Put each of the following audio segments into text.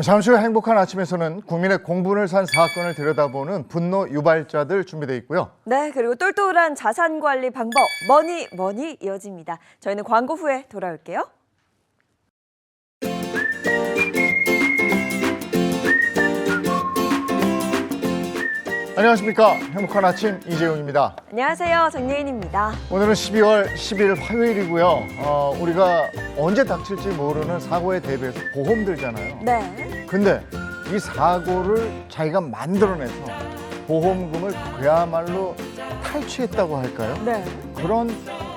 잠시 후 행복한 아침에서는 국민의 공분을 산 사건을 들여다보는 분노 유발자들 준비되어 있고요. 네, 그리고 똘똘한 자산 관리 방법, 머니 이어집니다. 저희는 광고 후에 돌아올게요. 안녕하십니까. 행복한 아침 이재용입니다. 안녕하세요, 정예인입니다. 오늘은 12월 10일 화요일이고요. 우리가 언제 닥칠지 모르는 사고에 대비해서 보험 들잖아요. 네. 근데 이 사고를 자기가 만들어내서 보험금을 그야말로 탈취했다고 할까요? 네. 그런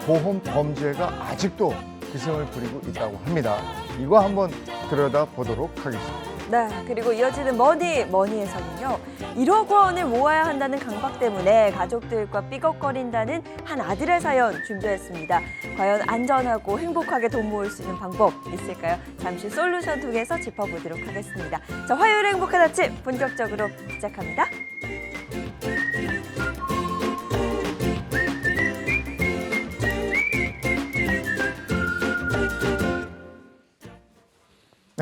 보험 범죄가 아직도 기승을 부리고 있다고 합니다. 이거 한번 들여다보도록 하겠습니다. 네, 그리고 이어지는 머니에서는요. 1억 원을 모아야 한다는 강박 때문에 가족들과 삐걱거린다는 한 아들의 사연 준비했습니다. 과연 안전하고 행복하게 돈 모을 수 있는 방법 있을까요? 잠시 솔루션 통해서 짚어보도록 하겠습니다. 자, 화요일 행복한 아침 본격적으로 시작합니다.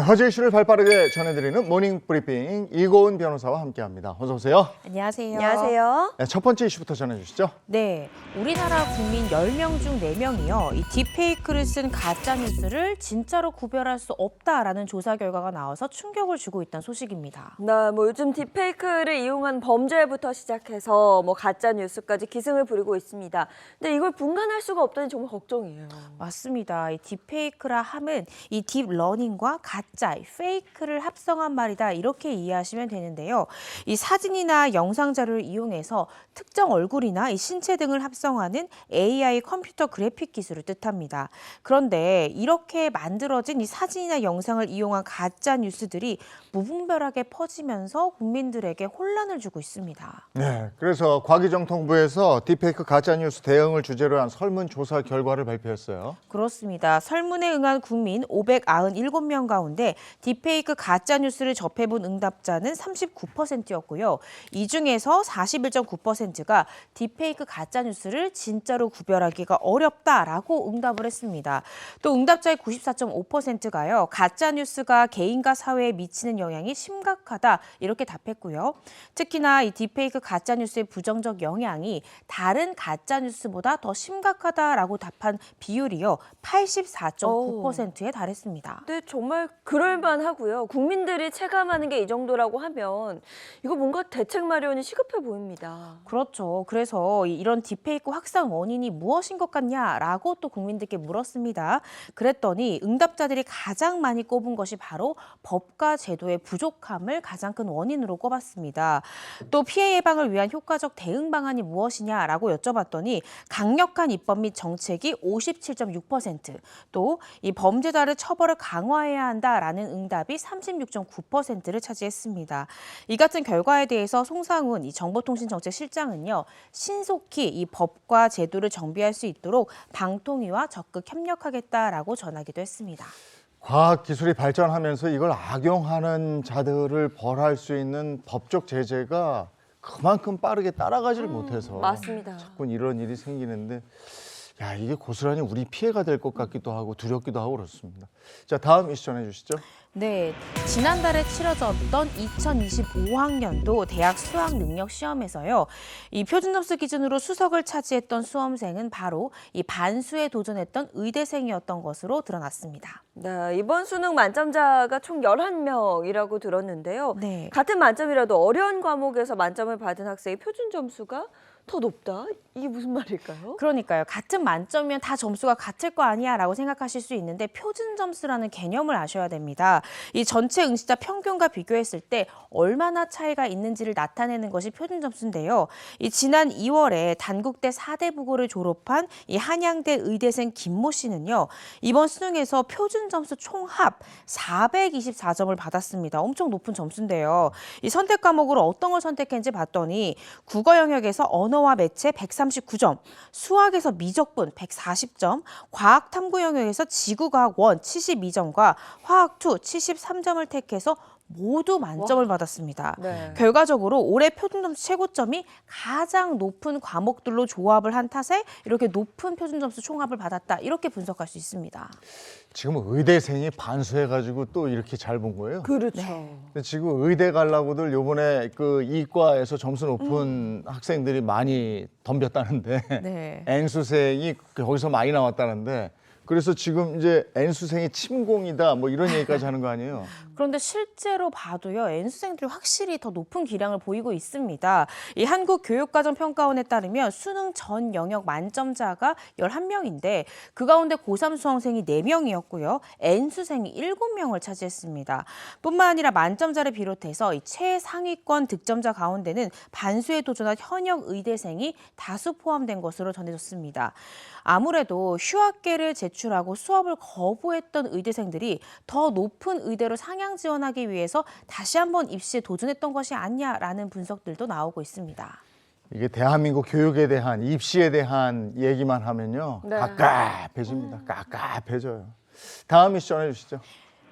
화제 이슈를 발빠르게 전해드리는 모닝 브리핑 이고은 변호사와 함께합니다. 어서 오세요. 안녕하세요. 안녕하세요. 네, 첫 번째 이슈부터 전해주시죠. 네, 우리나라 국민 10명 중 4명이요. 이 딥페이크를 쓴 가짜 뉴스를 진짜로 구별할 수 없다라는 조사 결과가 나와서 충격을 주고 있다는 소식입니다. 네, 요즘 딥페이크를 이용한 범죄부터 시작해서 가짜 뉴스까지 기승을 부리고 있습니다. 근데 이걸 분간할 수가 없다니 정말 걱정이에요. 맞습니다. 이 딥페이크라 함은 이 딥러닝과 가짜, 페이크를 합성한 말이다 이렇게 이해하시면 되는데요. 이 사진이나 영상 자료를 이용해서 특정 얼굴이나 이 신체 등을 합성하는 AI 컴퓨터 그래픽 기술을 뜻합니다. 그런데 이렇게 만들어진 이 사진이나 영상을 이용한 가짜 뉴스들이 무분별하게 퍼지면서 국민들에게 혼란을 주고 있습니다. 네, 그래서 과기정통부에서 딥페이크 가짜뉴스 대응을 주제로 한 설문조사 결과를 발표했어요. 그렇습니다. 설문에 응한 국민 597명 가운데 딥페이크 가짜뉴스를 접해본 응답자는 39%였고요. 이 중에서 41.9%가 딥페이크 가짜뉴스를 진짜로 구별하기가 어렵다라고 응답을 했습니다. 또 응답자의 94.5%가요. 가짜뉴스가 개인과 사회에 미치는 영향이 심각하다 이렇게 답했고요. 특히나 이 딥페이크 가짜뉴스의 부정적 영향이 다른 가짜뉴스보다 더 심각하다라고 답한 비율이요. 84.9%에 달했습니다. 네, 정말 그럴만하고요. 국민들이 체감하는 게 이 정도라고 하면 이거 뭔가 대책 마련이 시급해 보입니다. 그렇죠. 그래서 이런 딥페이크 확산 원인이 무엇인 것 같냐라고 또 국민들께 물었습니다. 그랬더니 응답자들이 가장 많이 꼽은 것이 바로 법과 제도의 부족함을 가장 큰 원인으로 꼽았습니다. 또 피해 예방을 위한 효과적 대응 방안이 무엇이냐라고 여쭤봤더니 강력한 입법 및 정책이 57.6%, 또 이 범죄자를 처벌을 강화해야 한다라는 응답이 36.9%를 차지했습니다. 이 같은 결과에 대해서 송상훈 이 정보통신정책실장은요, 신속히 이 법과 제도를 정비할 수 있도록 방통위와 적극 협력하겠다라고 전하기도 했습니다. 과학기술이 발전하면서 이걸 악용하는 자들을 벌할 수 있는 법적 제재가 그만큼 빠르게 따라가지를 못해서 맞습니다. 자꾸 이런 일이 생기는데 야, 이게 고스란히 우리 피해가 될 것 같기도 하고 두렵기도 하고 그렇습니다. 자, 다음 이슈 전해주시죠. 네, 지난달에 치러졌던 2025학년도 대학 수학 능력 시험에서요. 이 표준 점수 기준으로 수석을 차지했던 수험생은 바로 이 반수에 도전했던 의대생이었던 것으로 드러났습니다. 네, 이번 수능 만점자가 총 11명이라고 들었는데요. 네. 같은 만점이라도 어려운 과목에서 만점을 받은 학생의 표준 점수가 더 높다? 이게 무슨 말일까요? 그러니까요. 같은 만점이면 다 점수가 같을 거 아니야 라고 생각하실 수 있는데 표준 점수라는 개념을 아셔야 됩니다. 이 전체 응시자 평균과 비교했을 때 얼마나 차이가 있는지를 나타내는 것이 표준 점수인데요. 이 지난 2월에 단국대 4대 국어를 졸업한 이 한양대 의대생 김모 씨는요. 이번 수능에서 표준 점수 총합 424점을 받았습니다. 엄청 높은 점수인데요. 이 선택 과목으로 어떤 걸 선택했는지 봤더니 국어 영역에서 언어와 매체 139점, 수학에서 미적분 140점, 과학 탐구 영역에서 지구과학 1 72점과 화학 2 73점을 택해서 모두 만점을 받았습니다. 네. 결과적으로 올해 표준점수 최고점이 가장 높은 과목들로 조합을 한 탓에 이렇게 높은 표준점수 총합을 받았다. 이렇게 분석할 수 있습니다. 지금 의대생이 반수해가지고 또 이렇게 잘 본 거예요. 그렇죠. 근데 지금 의대 가려고들 요번에 그 이과에서 점수 높은 학생들이 많이 덤볐다는데 네. N수생이 거기서 많이 나왔다는데 그래서 지금 이제 N수생이 침공이다 뭐 이런 얘기까지 하는 거 아니에요? 그런데 실제로 봐도요, N수생들이 확실히 더 높은 기량을 보이고 있습니다. 이 한국교육과정평가원에 따르면 수능 전 영역 만점자가 11명인데 그 가운데 고3 수험생이 4명이었고요. N수생이 7명을 차지했습니다. 뿐만 아니라 만점자를 비롯해서 이 최상위권 득점자 가운데는 반수에 도전한 현역 의대생이 다수 포함된 것으로 전해졌습니다. 아무래도 휴학계를 제출하고 수업을 거부했던 의대생들이 더 높은 의대로 상향 지원하기 위해서 다시 한번 입시에 도전했던 것이 아니냐라는 분석들도 나오고 있습니다. 이게 대한민국 교육에 대한 입시에 대한 얘기만 하면요 네. 깝깝해집니다. 깝깝해져요. 다음 이슈 전해주시죠.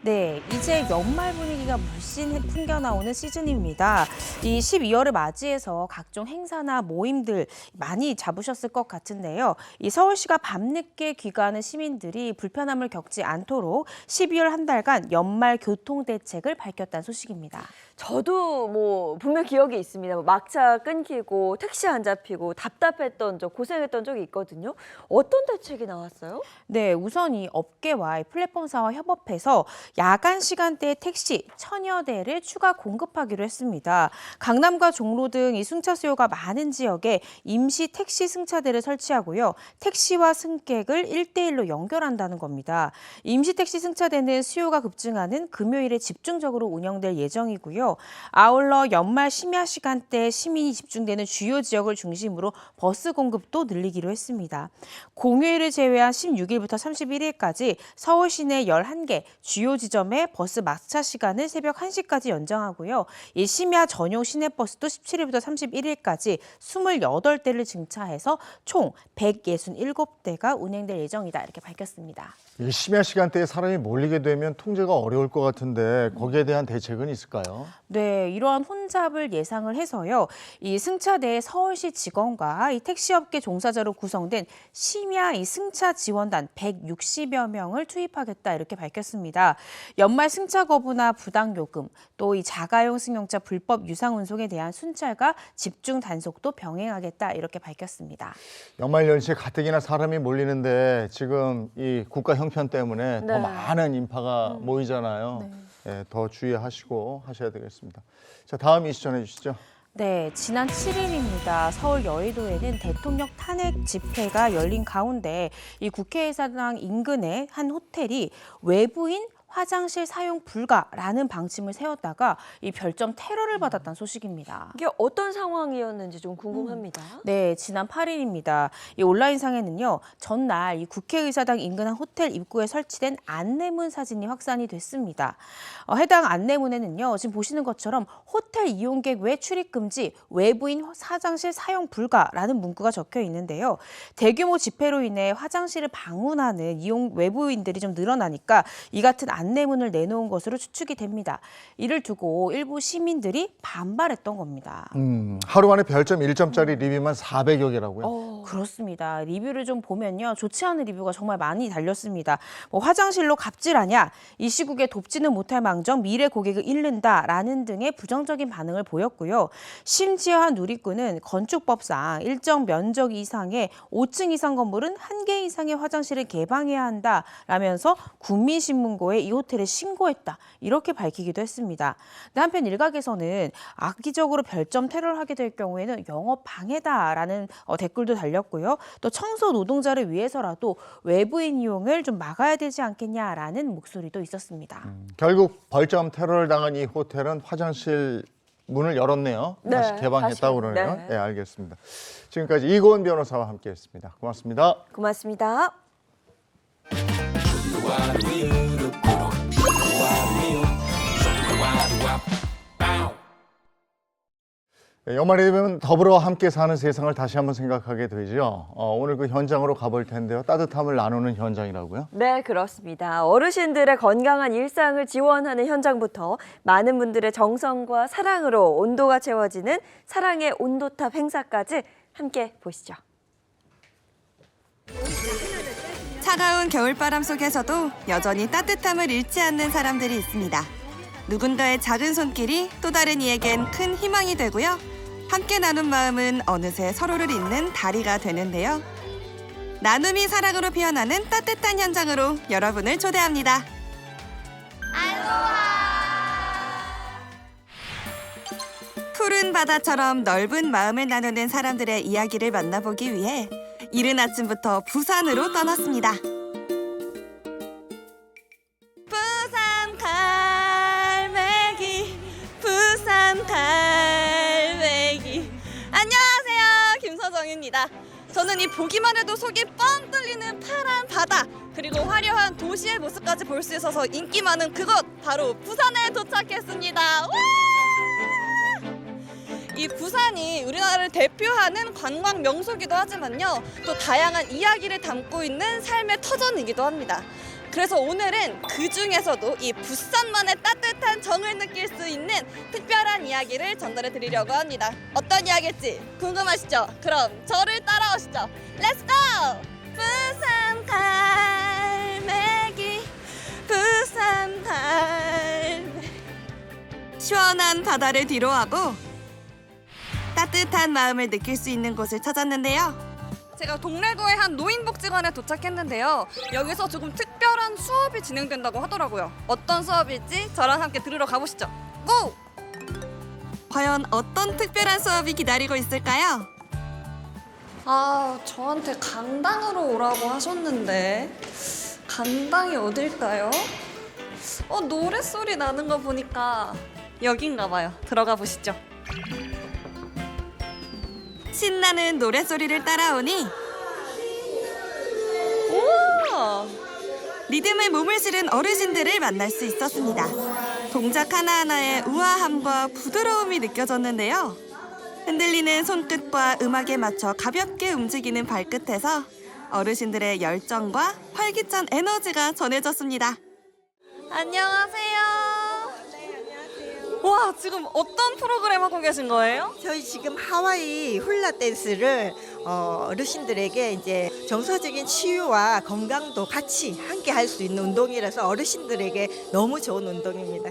네, 이제 연말 분위기가 물씬 풍겨나오는 시즌입니다. 이 12월을 맞이해서 각종 행사나 모임들 많이 잡으셨을 것 같은데요. 이 서울시가 밤늦게 귀가하는 시민들이 불편함을 겪지 않도록 12월 한 달간 연말 교통 대책을 밝혔다는 소식입니다. 저도 뭐 분명 기억이 있습니다. 뭐 막차 끊기고 택시 안 잡히고 답답했던 적, 고생했던 적이 있거든요. 어떤 대책이 나왔어요? 네, 우선 이 업계와 이 플랫폼사와 협업해서 야간 시간대에 택시 1000여 대를 추가 공급하기로 했습니다. 강남과 종로 등 이 승차 수요가 많은 지역에 임시 택시 승차대를 설치하고요. 택시와 승객을 1대1로 연결한다는 겁니다. 임시 택시 승차대는 수요가 급증하는 금요일에 집중적으로 운영될 예정이고요. 아울러 연말 심야 시간대에 시민이 집중되는 주요 지역을 중심으로 버스 공급도 늘리기로 했습니다. 공휴일을 제외한 16일부터 31일까지 서울 시내 11개 주요 지점의 버스 막차 시간을 새벽 1시까지 연장하고요. 이 심야 전용 시내버스도 17일부터 31일까지 28대를 증차해서 총 167대가 운행될 예정이다. 이렇게 밝혔습니다. 이 심야 시간대에 사람이 몰리게 되면 통제가 어려울 것 같은데 거기에 대한 대책은 있을까요? 네, 이러한 혼잡을 예상을 해서요. 이 승차대에 서울시 직원과 이 택시업계 종사자로 구성된 심야 이 승차 지원단 160여 명을 투입하겠다 이렇게 밝혔습니다. 연말 승차 거부나 부당 요금, 또 이 자가용 승용차 불법 유상 운송에 대한 순찰과 집중 단속도 병행하겠다 이렇게 밝혔습니다. 연말 연시에 가뜩이나 사람이 몰리는데 지금 이 국가 형편 때문에 네. 더 많은 인파가 모이잖아요. 예, 더 주의하시고 하셔야 되겠습니다. 자, 다음 이슈 전해주시죠. 네, 지난 7일입니다. 서울 여의도에는 대통령 탄핵 집회가 열린 가운데 이 국회의사당 인근의 한 호텔이 외부인 화장실 사용 불가라는 방침을 세웠다가 이 별점 테러를 받았다는 소식입니다. 이게 어떤 상황이었는지 좀 궁금합니다. 네, 지난 8일입니다. 이 온라인상에는요, 전날 이 국회의사당 인근 한 호텔 입구에 설치된 안내문 사진이 확산이 됐습니다. 해당 안내문에는요, 지금 보시는 것처럼 호텔 이용객 외 출입 금지, 외부인 화장실 사용 불가라는 문구가 적혀 있는데요. 대규모 집회로 인해 화장실을 방문하는 외부인들이 좀 늘어나니까 이 같은 안내문을 내놓은 것으로 추측이 됩니다. 이를 두고 일부 시민들이 반발했던 겁니다. 하루 안에 별점 1점짜리 리뷰만 400여 개라고요? 그렇습니다. 리뷰를 좀 보면요. 좋지 않은 리뷰가 정말 많이 달렸습니다. 뭐 화장실로 갑질하냐, 이 시국에 돕지는 못할 망정 미래 고객을 잃는다라는 등의 부정적인 반응을 보였고요. 심지어 한 누리꾼은 건축법상 일정 면적 이상의 5층 이상 건물은 1개 이상의 화장실을 개방해야 한다라면서 국민신문고에 이 호텔에 신고했다. 이렇게 밝히기도 했습니다. 근데 한편 일각에서는 악의적으로 별점 테러를 하게 될 경우에는 영업 방해다라는 댓글도 달렸고요. 또 청소 노동자를 위해서라도 외부인 이용을 좀 막아야 되지 않겠냐라는 목소리도 있었습니다. 결국 벌점 테러를 당한 이 호텔은 화장실 문을 열었네요. 네, 다시 개방했다고 다시. 그러네요. 네. 네, 알겠습니다. 지금까지 이고은 변호사와 함께했습니다. 고맙습니다. 고맙습니다. 연말이 되면 더불어 함께 사는 세상을 다시 한번 생각하게 되죠. 오늘 그 현장으로 가볼 텐데요. 따뜻함을 나누는 현장이라고요? 네, 그렇습니다. 어르신들의 건강한 일상을 지원하는 현장부터 많은 분들의 정성과 사랑으로 온도가 채워지는 사랑의 온도탑 행사까지 함께 보시죠. 차가운 겨울바람 속에서도 여전히 따뜻함을 잃지 않는 사람들이 있습니다. 누군가의 작은 손길이 또 다른 이에겐 큰 희망이 되고요. 함께 나눈 마음은 어느새 서로를 잇는 다리가 되는데요. 나눔이 사랑으로 피어나는 따뜻한 현장으로 여러분을 초대합니다. 푸른 바다처럼 넓은 마음을 나누는 사람들의 이야기를 만나보기 위해 이른 아침부터 부산으로 떠났습니다. 부산 갈매기, 부산 갈매기. 안녕하세요, 김서정입니다. 저는 이 보기만 해도 속이 뻥 뚫리는 파란 바다, 그리고 화려한 도시의 모습까지 볼 수 있어서 인기 많은 그곳, 바로 부산에 도착했습니다. 와! 이 부산이 우리나라를 대표하는 관광 명소이기도 하지만요, 또 다양한 이야기를 담고 있는 삶의 터전이기도 합니다. 그래서 오늘은 그 중에서도 이 부산만의 따뜻한 정을 느낄 수 있는 특별한 이야기를 전달해 드리려고 합니다. 어떤 이야기일지 궁금하시죠? 그럼 저를 따라오시죠. 렛츠 고! 부산 갈매기, 부산 갈매기. 시원한 바다를 뒤로하고 따뜻한 마음을 느낄 수 있는 곳을 찾았는데요. 제가 동래구의 한 노인복지관에 도착했는데요. 여기서 조금 특별한 수업이 진행된다고 하더라고요. 어떤 수업일지 저랑 함께 들으러 가보시죠. 고! 과연 어떤 특별한 수업이 기다리고 있을까요? 저한테 강당으로 오라고 하셨는데 강당이 어딜까요? 노랫소리 나는 거 보니까 여긴가 봐요. 들어가 보시죠. 신나는 노랫소리를 따라오니 우와! 리듬에 몸을 실은 어르신들을 만날 수 있었습니다. 동작 하나하나의 우아함과 부드러움이 느껴졌는데요. 흔들리는 손끝과 음악에 맞춰 가볍게 움직이는 발끝에서 어르신들의 열정과 활기찬 에너지가 전해졌습니다. 안녕하세요. 와, 지금 어떤 프로그램 하고 계신 거예요? 저희 지금 하와이 훌라 댄스를 어르신들에게 이제 정서적인 치유와 건강도 같이 함께 할 수 있는 운동이라서 어르신들에게 너무 좋은 운동입니다.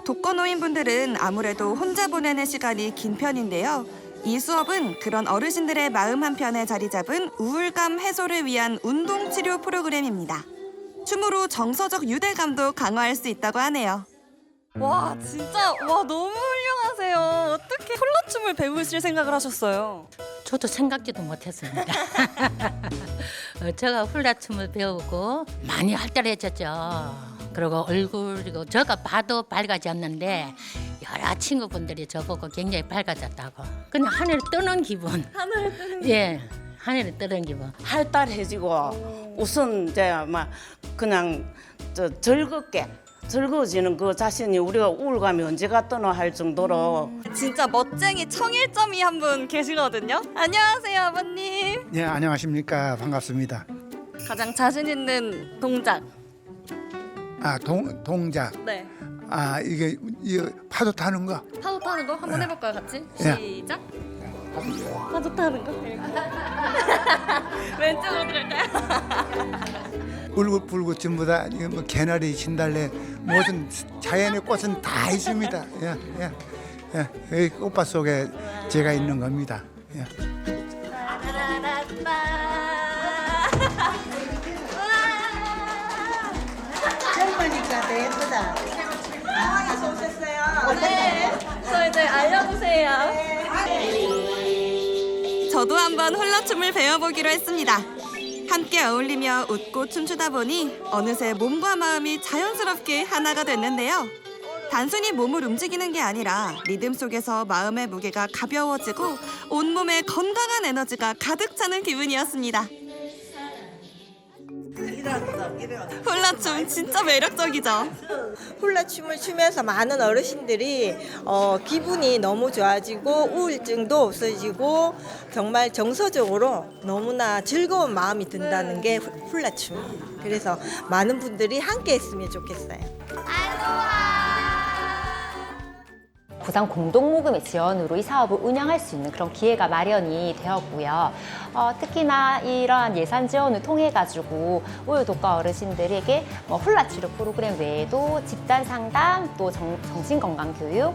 독거노인분들은 아무래도 혼자 보내는 시간이 긴 편인데요. 이 수업은 그런 어르신들의 마음 한편에 자리 잡은 우울감 해소를 위한 운동 치료 프로그램입니다. 춤으로 정서적 유대감도 강화할 수 있다고 하네요. 와, 진짜 너무 훌륭하세요. 어떻게 폴로춤을 배우실 생각을 하셨어요? 저도 생각지도 못했습니다. 제가 훌라춤을 배우고 많이 활달해졌죠. 그리고 얼굴이고 제가 봐도 밝아졌는데 여러 친구분들이 저보고 굉장히 밝아졌다고. 그냥 하늘을 뜨는 기분. 하늘을 뜨는 예, 하늘을 뜨는 기분. 활달해지고 우선 이제 막 그냥 즐거워지는 그 자신이 우리가 우울감이 언제 갔더나 할 정도로 진짜 멋쟁이 청일점이 한 분 계시거든요. 안녕하세요, 아버님. 네, 안녕하십니까. 반갑습니다. 가장 자신 있는 동작. 동작. 네. 이게 파도 타는 거. 파도 타는 거 한번 해볼까요, 같이? 예. 시작. 파도 타는 거. 왼쪽으로 들을까요? 울긋불긋 전부 다 뭐 개나리, 진달래 모든 자연의 꽃은 다 있습니다. 이 꽃밭 속에 제가 있는 겁니다. 예. 젊으니까 더 예쁘다. 하와이에서 오셨어요? 네. 저 이제 알려주세요. 저도 한번 훌라춤을 배워보기로 했습니다. 함께 어울리며 웃고 춤추다 보니 어느새 몸과 마음이 자연스럽게 하나가 됐는데요. 단순히 몸을 움직이는 게 아니라 리듬 속에서 마음의 무게가 가벼워지고 온몸에 건강한 에너지가 가득 차는 기분이었습니다. 훌라춤 진짜 매력적이죠. 훌라춤을 추면서 많은 어르신들이 기분이 너무 좋아지고 우울증도 없어지고 정말 정서적으로 너무나 즐거운 마음이 든다는 게 훌라춤. 그래서 많은 분들이 함께 했으면 좋겠어요. 부산 공동모금의 지원으로 이 사업을 운영할 수 있는 그런 기회가 마련이 되었고요. 특히나 이러한 예산 지원을 통해 가지고 우유독과 어르신들에게 훌라치료 프로그램 외에도 집단 상담, 또 정신건강교육,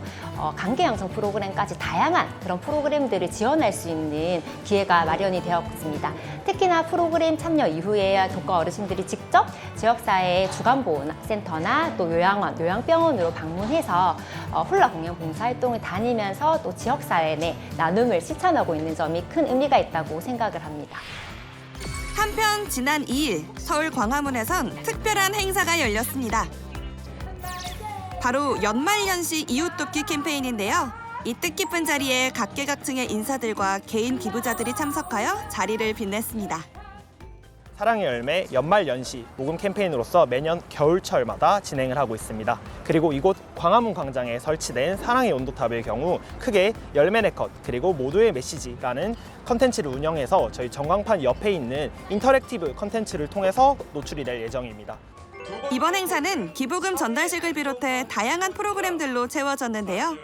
관계양성 프로그램까지 다양한 그런 프로그램들을 지원할 수 있는 기회가 마련이 되었습니다. 특히나 프로그램 참여 이후에 독거 어르신들이 직접 지역사회 주간보호센터나 또 요양원, 요양병원으로 방문해서 훌라 공연 봉사활동을 다니면서 또 지역사회 내 나눔을 실천하고 있는 점이 큰 의미가 있다고 생각을 합니다. 한편 지난 2일 서울 광화문에선 특별한 행사가 열렸습니다. 바로 연말연시 이웃돕기 캠페인인데요. 이 뜻깊은 자리에 각계각층의 인사들과 개인 기부자들이 참석하여 자리를 빛냈습니다. 사랑의 열매 연말연시 모금 캠페인으로서 매년 겨울철마다 진행을 하고 있습니다. 그리고 이곳 광화문 광장에 설치된 사랑의 온도탑의 경우 크게 열매 네컷 그리고 모두의 메시지라는 컨텐츠를 운영해서 저희 전광판 옆에 있는 인터랙티브 컨텐츠를 통해서 노출이 될 예정입니다. 이번 행사는 기부금 전달식을 비롯해 다양한 프로그램들로 채워졌는데요.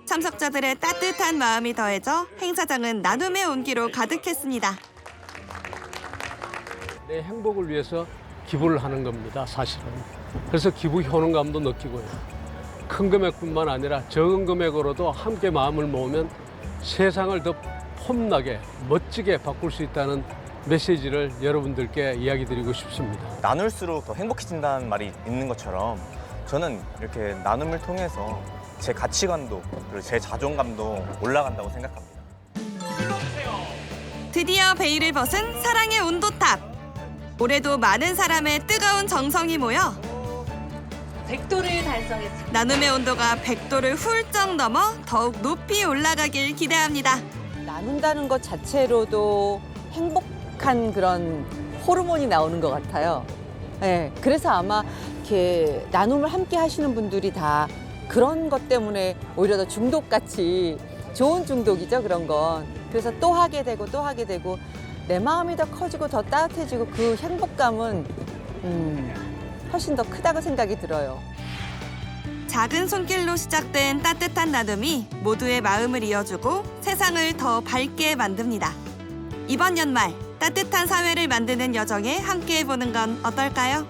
참석자들의 따뜻한 마음이 더해져 행사장은 나눔의 온기로 가득했습니다. 내 행복을 위해서 기부를 하는 겁니다, 사실은. 그래서 기부 효능감도 느끼고요. 큰 금액뿐만 아니라 적은 금액으로도 함께 마음을 모으면 세상을 더 폼나게 멋지게 바꿀 수 있다는 메시지를 여러분들께 이야기 드리고 싶습니다. 나눌수록 더 행복해진다는 말이 있는 것처럼 저는 이렇게 나눔을 통해서 제 가치관도 그리고 제 자존감도 올라간다고 생각합니다. 드디어 베일을 벗은 사랑의 온도탑. 올해도 많은 사람의 뜨거운 정성이 모여 100도를 달성했습니다. 나눔의 온도가 100도를 훌쩍 넘어 더욱 높이 올라가길 기대합니다. 나눈다는 것 자체로도 행복한 그런 호르몬이 나오는 것 같아요. 네, 그래서 아마 이렇게 나눔을 함께 하시는 분들이 다 그런 것 때문에 오히려 더 중독같이 좋은 중독이죠, 그런 건. 그래서 또 하게 되고 또 하게 되고 내 마음이 더 커지고 더 따뜻해지고 그 행복감은 훨씬 더 크다고 생각이 들어요. 작은 손길로 시작된 따뜻한 나눔이 모두의 마음을 이어주고 세상을 더 밝게 만듭니다. 이번 연말 따뜻한 사회를 만드는 여정에 함께해보는 건 어떨까요?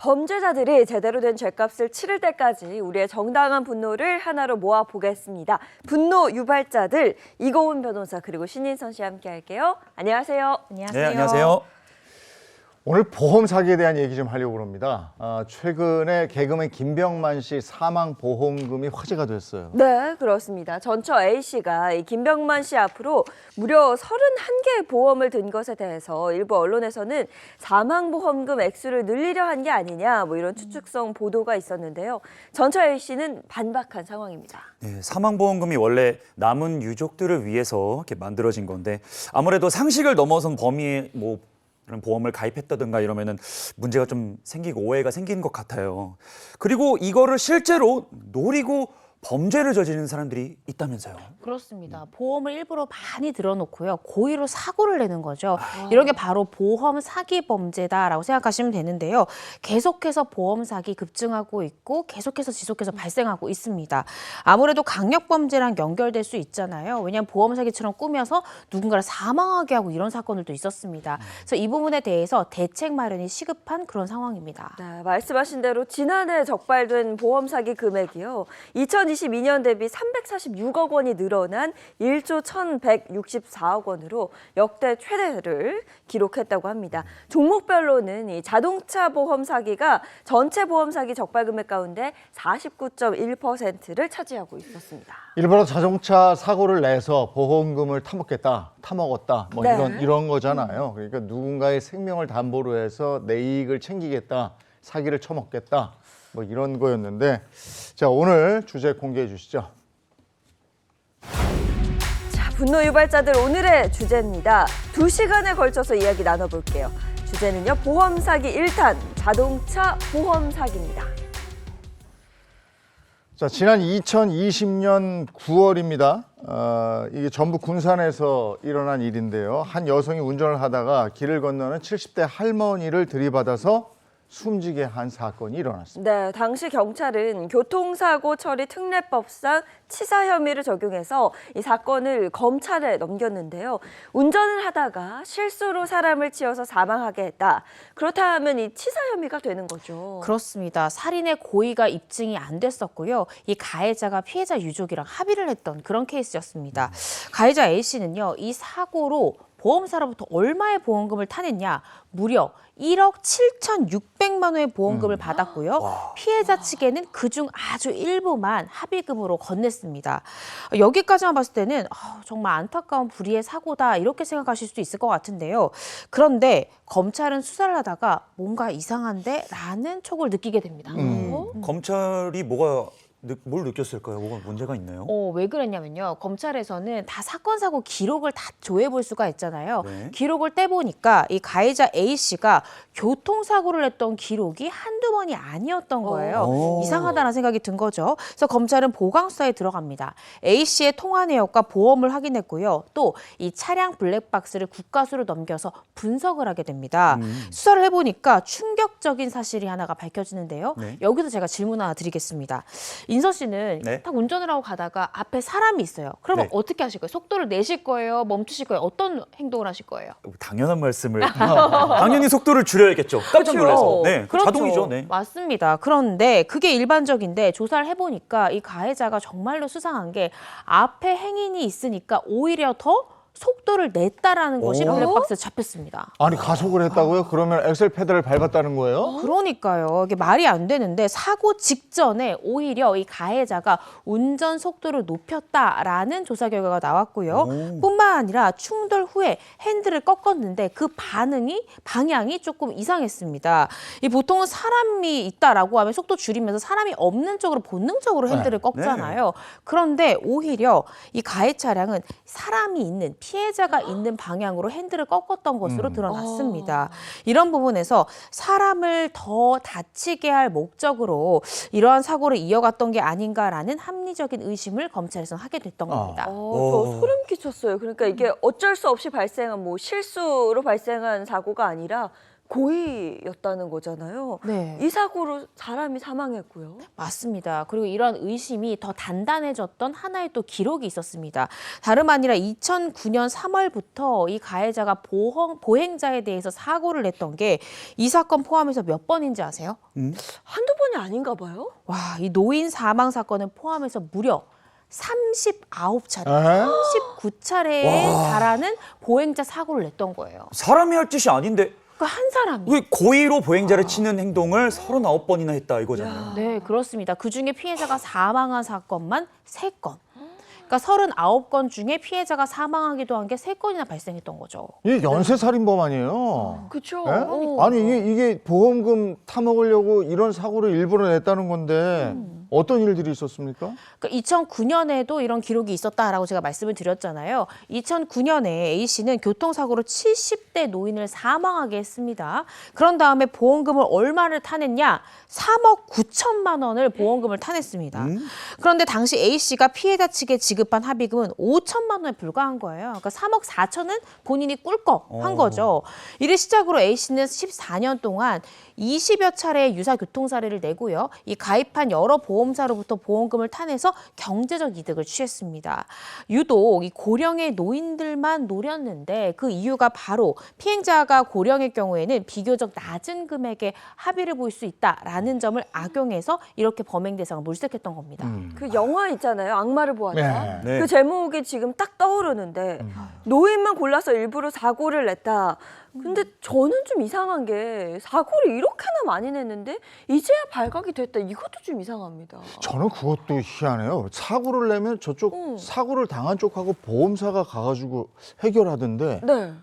범죄자들이 제대로 된 죄값을 치를 때까지 우리의 정당한 분노를 하나로 모아보겠습니다. 분노 유발자들 이고은 변호사 그리고 신인선 씨 함께 할게요. 안녕하세요. 네, 안녕하세요. 오늘 보험 사기에 대한 얘기 좀 하려고 합니다. 최근에 개그맨 김병만 씨 사망 보험금이 화제가 됐어요. 네, 그렇습니다. 전처 A씨가 이 김병만 씨 앞으로 무려 31개의 보험을 든 것에 대해서 일부 언론에서는 사망보험금 액수를 늘리려 한 게 아니냐 뭐 이런 추측성 보도가 있었는데요. 전처 A씨는 반박한 상황입니다. 네, 사망보험금이 원래 남은 유족들을 위해서 이렇게 만들어진 건데 아무래도 상식을 넘어선 범위에 그런 보험을 가입했다든가 이러면은 문제가 좀 생기고 오해가 생기는 것 같아요. 그리고 이거를 실제로 노리고 범죄를 저지르는 사람들이 있다면서요. 그렇습니다. 보험을 일부러 많이 들어놓고요. 고의로 사고를 내는 거죠. 이런 게 바로 보험 사기 범죄다라고 생각하시면 되는데요. 계속해서 보험 사기 급증하고 있고 계속해서 지속해서 발생하고 있습니다. 아무래도 강력 범죄랑 연결될 수 있잖아요. 왜냐하면 보험 사기처럼 꾸며서 누군가를 사망하게 하고 이런 사건들도 있었습니다. 그래서 이 부분에 대해서 대책 마련이 시급한 그런 상황입니다. 네, 말씀하신 대로 지난해 적발된 보험 사기 금액이요. 2022년 대비 346억 원이 늘어난 1조 1,164억 원으로 역대 최대를 기록했다고 합니다. 종목별로는 이 자동차 보험 사기가 전체 보험 사기 적발 금액 가운데 49.1%를 차지하고 있었습니다. 일부러 자동차 사고를 내서 보험금을 타먹겠다, 타먹었다, 뭐 네. 이런 거잖아요. 그러니까 누군가의 생명을 담보로 해서 내 이익을 챙기겠다 사기를 쳐먹겠다. 뭐 이런 거였는데 자 오늘 주제 공개해 주시죠. 자, 분노 유발자들 오늘의 주제입니다. 2시간에 걸쳐서 이야기 나눠볼게요. 주제는요. 보험 사기 1탄, 자동차 보험 사기입니다. 자, 지난 2020년 9월입니다. 이게 전북 군산에서 일어난 일인데요. 한 여성이 운전을 하다가 길을 건너는 70대 할머니를 들이받아서 숨지게 한 사건이 일어났습니다. 네, 당시 경찰은 교통사고 처리 특례법상 치사 혐의를 적용해서 이 사건을 검찰에 넘겼는데요. 운전을 하다가 실수로 사람을 치어서 사망하게 했다. 그렇다면 이 치사 혐의가 되는 거죠. 그렇습니다. 살인의 고의가 입증이 안 됐었고요. 이 가해자가 피해자 유족이랑 합의를 했던 그런 케이스였습니다. 가해자 A씨는요. 이 사고로 보험사로부터 얼마의 보험금을 타냈냐? 무려 1억 7,600만 원의 보험금을 받았고요. 피해자 측에는 그중 아주 일부만 합의금으로 건넸습니다. 여기까지만 봤을 때는 정말 안타까운 불의의 사고다 이렇게 생각하실 수도 있을 것 같은데요. 그런데 검찰은 수사를 하다가 뭔가 이상한데? 라는 촉을 느끼게 됩니다. 검찰이 뭘 느꼈을까요? 뭐가 문제가 있나요? 왜 그랬냐면요. 검찰에서는 다 사건 사고 기록을 다 조회해 볼 수가 있잖아요. 네. 기록을 떼보니까 이 가해자 A씨가 교통사고를 했던 기록이 한두 번이 아니었던 거예요. 이상하다는 생각이 든 거죠. 그래서 검찰은 보강수사에 들어갑니다. A씨의 통화 내역과 보험을 확인했고요. 또 이 차량 블랙박스를 국가수로 넘겨서 분석을 하게 됩니다. 수사를 해보니까 충격적인 사실이 하나가 밝혀지는데요. 네. 여기서 제가 질문 하나 드리겠습니다. 인서 씨는 네. 딱 운전을 하고 가다가 앞에 사람이 있어요. 그러면 네. 어떻게 하실 거예요? 속도를 내실 거예요? 멈추실 거예요? 어떤 행동을 하실 거예요? 당연한 말씀을. 당연히 속도를 줄여야겠죠. 깜짝 놀라서. 네, 그렇죠. 자동이죠. 네. 맞습니다. 그런데 그게 일반적인데 조사를 해보니까 이 가해자가 정말로 수상한 게 앞에 행인이 있으니까 오히려 더 속도를 냈다라는 것이 블랙박스에 잡혔습니다. 아니 가속을 했다고요? 그러면 엑셀 페달을 밟았다는 거예요? 그러니까요. 이게 말이 안 되는데 사고 직전에 오히려 이 가해자가 운전 속도를 높였다라는 조사 결과가 나왔고요. 뿐만 아니라 충돌 후에 핸들을 꺾었는데 그 방향이 조금 이상했습니다. 이 보통은 사람이 있다라고 하면 속도 줄이면서 사람이 없는 쪽으로 본능적으로 핸들을 꺾잖아요. 그런데 오히려 이 가해 차량은 사람이 있는 피해자가 있는 방향으로 핸들을 꺾었던 것으로 드러났습니다. 이런 부분에서 사람을 더 다치게 할 목적으로 이러한 사고를 이어갔던 게 아닌가라는 합리적인 의심을 검찰에서는 하게 됐던 겁니다. 저 소름 끼쳤어요. 그러니까 이게 어쩔 수 없이 발생한 실수로 발생한 사고가 아니라 고의였다는 거잖아요. 네. 이 사고로 사람이 사망했고요. 맞습니다. 그리고 이런 의심이 더 단단해졌던 하나의 또 기록이 있었습니다. 다름 아니라 2009년 3월부터 이 가해자가 보행자에 대해서 사고를 냈던 게 이 사건 포함해서 몇 번인지 아세요? 한두 번이 아닌가 봐요. 와, 이 노인 사망 사건을 포함해서 무려 39차례, 39차례에 달하는 보행자 사고를 냈던 거예요. 사람이 할 짓이 아닌데 한 사람이. 왜 고의로 보행자를 치는 행동을 39번이나 했다 이거잖아요. 네, 그렇습니다. 그중에 피해자가 사망한 사건만 3건. 그러니까 39건 중에 피해자가 사망하기도 한 게 3건이나 발생했던 거죠. 이게 연쇄살인범 아니에요? 그렇죠. 예? 아니 이게 보험금 타먹으려고 이런 사고를 일부러 냈다는 건데 어떤 일들이 있었습니까? 그러니까 2009년에도 이런 기록이 있었다라고 제가 말씀을 드렸잖아요. 2009년에 A씨는 교통사고로 70대 노인을 사망하게 했습니다. 그런 다음에 보험금을 얼마를 타냈냐? 3억 9천만 원을 보험금을 타냈습니다. 그런데 당시 A씨가 피해자 측에 지급한 합의금은 5천만 원에 불과한 거예요. 그러니까 3억 4천은 본인이 꿀꺽 한 거죠. 이를 시작으로 A씨는 14년 동안 20여 차례의 유사 교통사례를 내고요. 이 가입한 여러 보험사로부터 보험금을 타내서 경제적 이득을 취했습니다. 유독 이 고령의 노인들만 노렸는데 그 이유가 바로 피해자가 고령의 경우에는 비교적 낮은 금액의 합의를 볼 수 있다라는 점을 악용해서 이렇게 범행 대상을 물색했던 겁니다. 그 영화 있잖아요. 악마를 보았다. 네. 그 제목이 지금 딱 떠오르는데 노인만 골라서 일부러 사고를 냈다. 근데 저는 좀 이상한 게 사고를 이렇게나 많이 냈는데 이제야 발각이 됐다. 이것도 좀 이상합니다. 저는 그것도 희한해요. 사고를 내면 저쪽 사고를 당한 쪽하고 보험사가 가가지고 해결하던데 네.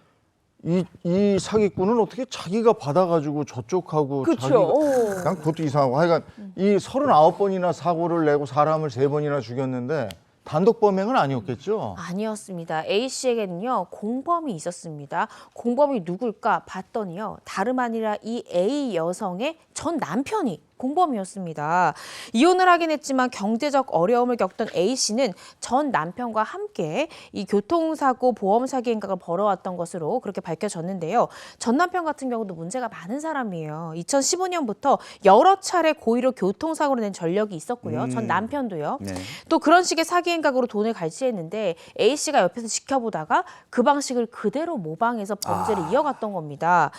이 사기꾼은 어떻게 자기가 받아가지고 저쪽하고 그쵸. 자기가 난 그것도 이상하고 하여간 이 39번이나 사고를 내고 사람을 3번이나 죽였는데 단독 범행은 아니었겠죠? 아니었습니다. A 씨에게는요 공범이 있었습니다. 공범이 누굴까 봤더니요 다름 아니라 이 A 여성의 전 남편이 공범이었습니다. 이혼을 하긴 했지만 경제적 어려움을 겪던 A 씨는 전 남편과 함께 이 교통사고 보험 사기 행각을 벌어왔던 것으로 그렇게 밝혀졌는데요. 전 남편 같은 경우도 문제가 많은 사람이에요. 2015년부터 여러 차례 고의로 교통사고를 낸 전력이 있었고요. 전 남편도요. 네. 또 그런 식의 사기 행각으로 돈을 갈취했는데 A 씨가 옆에서 지켜보다가 그 방식을 그대로 모방해서 범죄를 이어갔던 겁니다.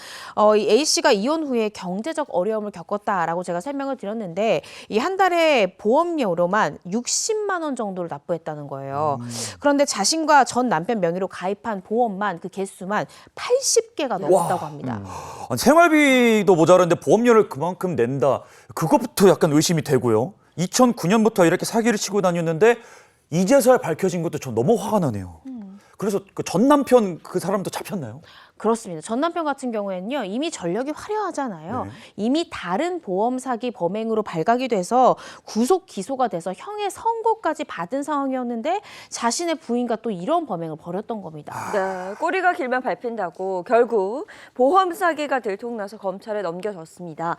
이 A 씨가 이혼 후에 경제적 어려움을 겪었다라고 제가 설명을 드렸는데 이 한 달에 보험료로만 60만 원 정도를 납부했다는 거예요. 그런데 자신과 전 남편 명의로 가입한 보험만 그 개수만 80개가 넘었다고 합니다. 아니, 생활비도 모자란데 보험료를 그만큼 낸다. 그것부터 약간 의심이 되고요. 2009년부터 이렇게 사기를 치고 다녔는데 이제서야 밝혀진 것도 전 너무 화가 나네요. 그래서 그 전 남편 그 사람도 잡혔나요? 그렇습니다. 전 남편 같은 경우에는요. 이미 전력이 화려하잖아요. 네. 이미 다른 보험 사기 범행으로 발각이 돼서 구속 기소가 돼서 형의 선고까지 받은 상황이었는데 자신의 부인과 또 이런 범행을 벌였던 겁니다. 네, 꼬리가 길면 밟힌다고 결국 보험 사기가 들통나서 검찰에 넘겨졌습니다.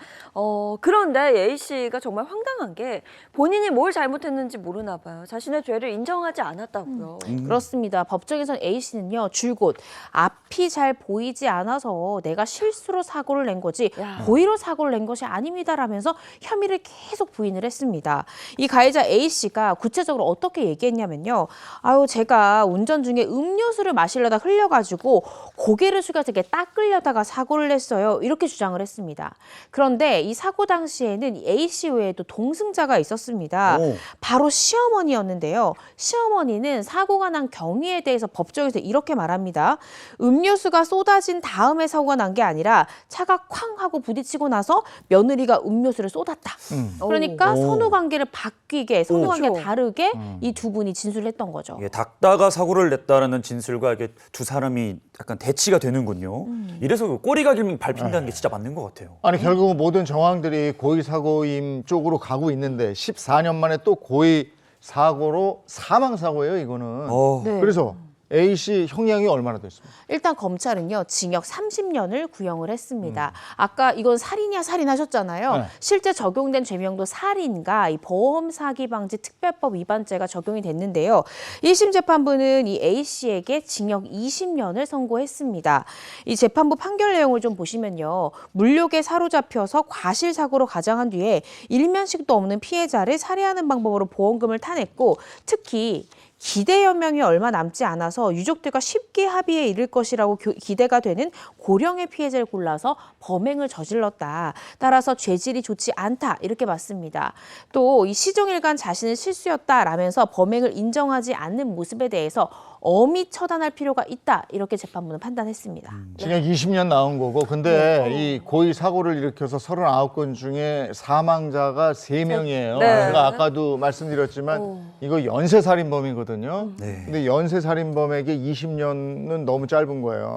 그런데 A 씨가 정말 황당한 게 본인이 뭘 잘못했는지 모르나 봐요. 자신의 죄를 인정하지 않았다고요. 그렇습니다. 법정에서는 A 씨는요. 줄곧 앞이 잘 보이지 않아서 내가 실수로 사고를 낸 거지 고의로 사고를 낸 것이 아닙니다라면서 혐의를 계속 부인을 했습니다. 이 가해자 A 씨가 구체적으로 어떻게 얘기했냐면요. 아유 제가 운전 중에 음료수를 마시려다 흘려가지고 고개를 숙여서 이렇게 닦으려다가 사고를 냈어요. 이렇게 주장을 했습니다. 그런데 이 사고 당시에는 A 씨 외에도 동승자가 있었습니다. 바로 시어머니였는데요. 시어머니는 사고가 난 경위에 대해서 법정에서 이렇게 말합니다. 음료수가 쏟아진 다음에 사고가 난 게 아니라 차가 쾅 하고 부딪히고 나서 며느리가 음료수를 쏟았다. 그러니까 선후 관계를 바뀌게, 선후 관계가 그렇죠. 다르게 이 두 분이 진술을 했던 거죠. 이게 닦다가 사고를 냈다라는 진술과 이게 두 사람이 약간 대치가 되는군요. 이래서 그 꼬리가 길면 밟힌다는 게 진짜 맞는 것 같아요. 아니 결국은 모든 정황들이 고의 사고임 쪽으로 가고 있는데 14년 만에 또 고의 사고로 사망 사고예요, 이거는. 네. 그래서 A 씨 형량이 얼마나 됐습니까? 일단 검찰은요 징역 30년을 구형을 했습니다. 아까 이건 살인이야 살인하셨잖아요. 네. 실제 적용된 죄명도 살인과 이 보험 사기 방지 특별법 위반죄가 적용이 됐는데요. 1심 재판부는 이 A 씨에게 징역 20년을 선고했습니다. 이 재판부 판결 내용을 좀 보시면요. 물욕에 사로잡혀서 과실 사고로 가장한 뒤에 일면식도 없는 피해자를 살해하는 방법으로 보험금을 타냈고 특히 기대 연명이 얼마 남지 않아서 유족들과 쉽게 합의에 이를 것이라고 기대가 되는 고령의 피해자를 골라서 범행을 저질렀다. 따라서 죄질이 좋지 않다. 이렇게 봤습니다. 또 이 시종일관 자신은 실수였다라면서 범행을 인정하지 않는 모습에 대해서 엄히 처단할 필요가 있다. 이렇게 재판부는 판단했습니다. 징역 20년 나온 거고 근데 이 고의 사고를 일으켜서 39건 중에 사망자가 3명이에요. 네. 제가 아까도 말씀드렸지만 이거 연쇄살인범이거든요. 네. 근데 연쇄살인범에게 20년은 너무 짧은 거예요.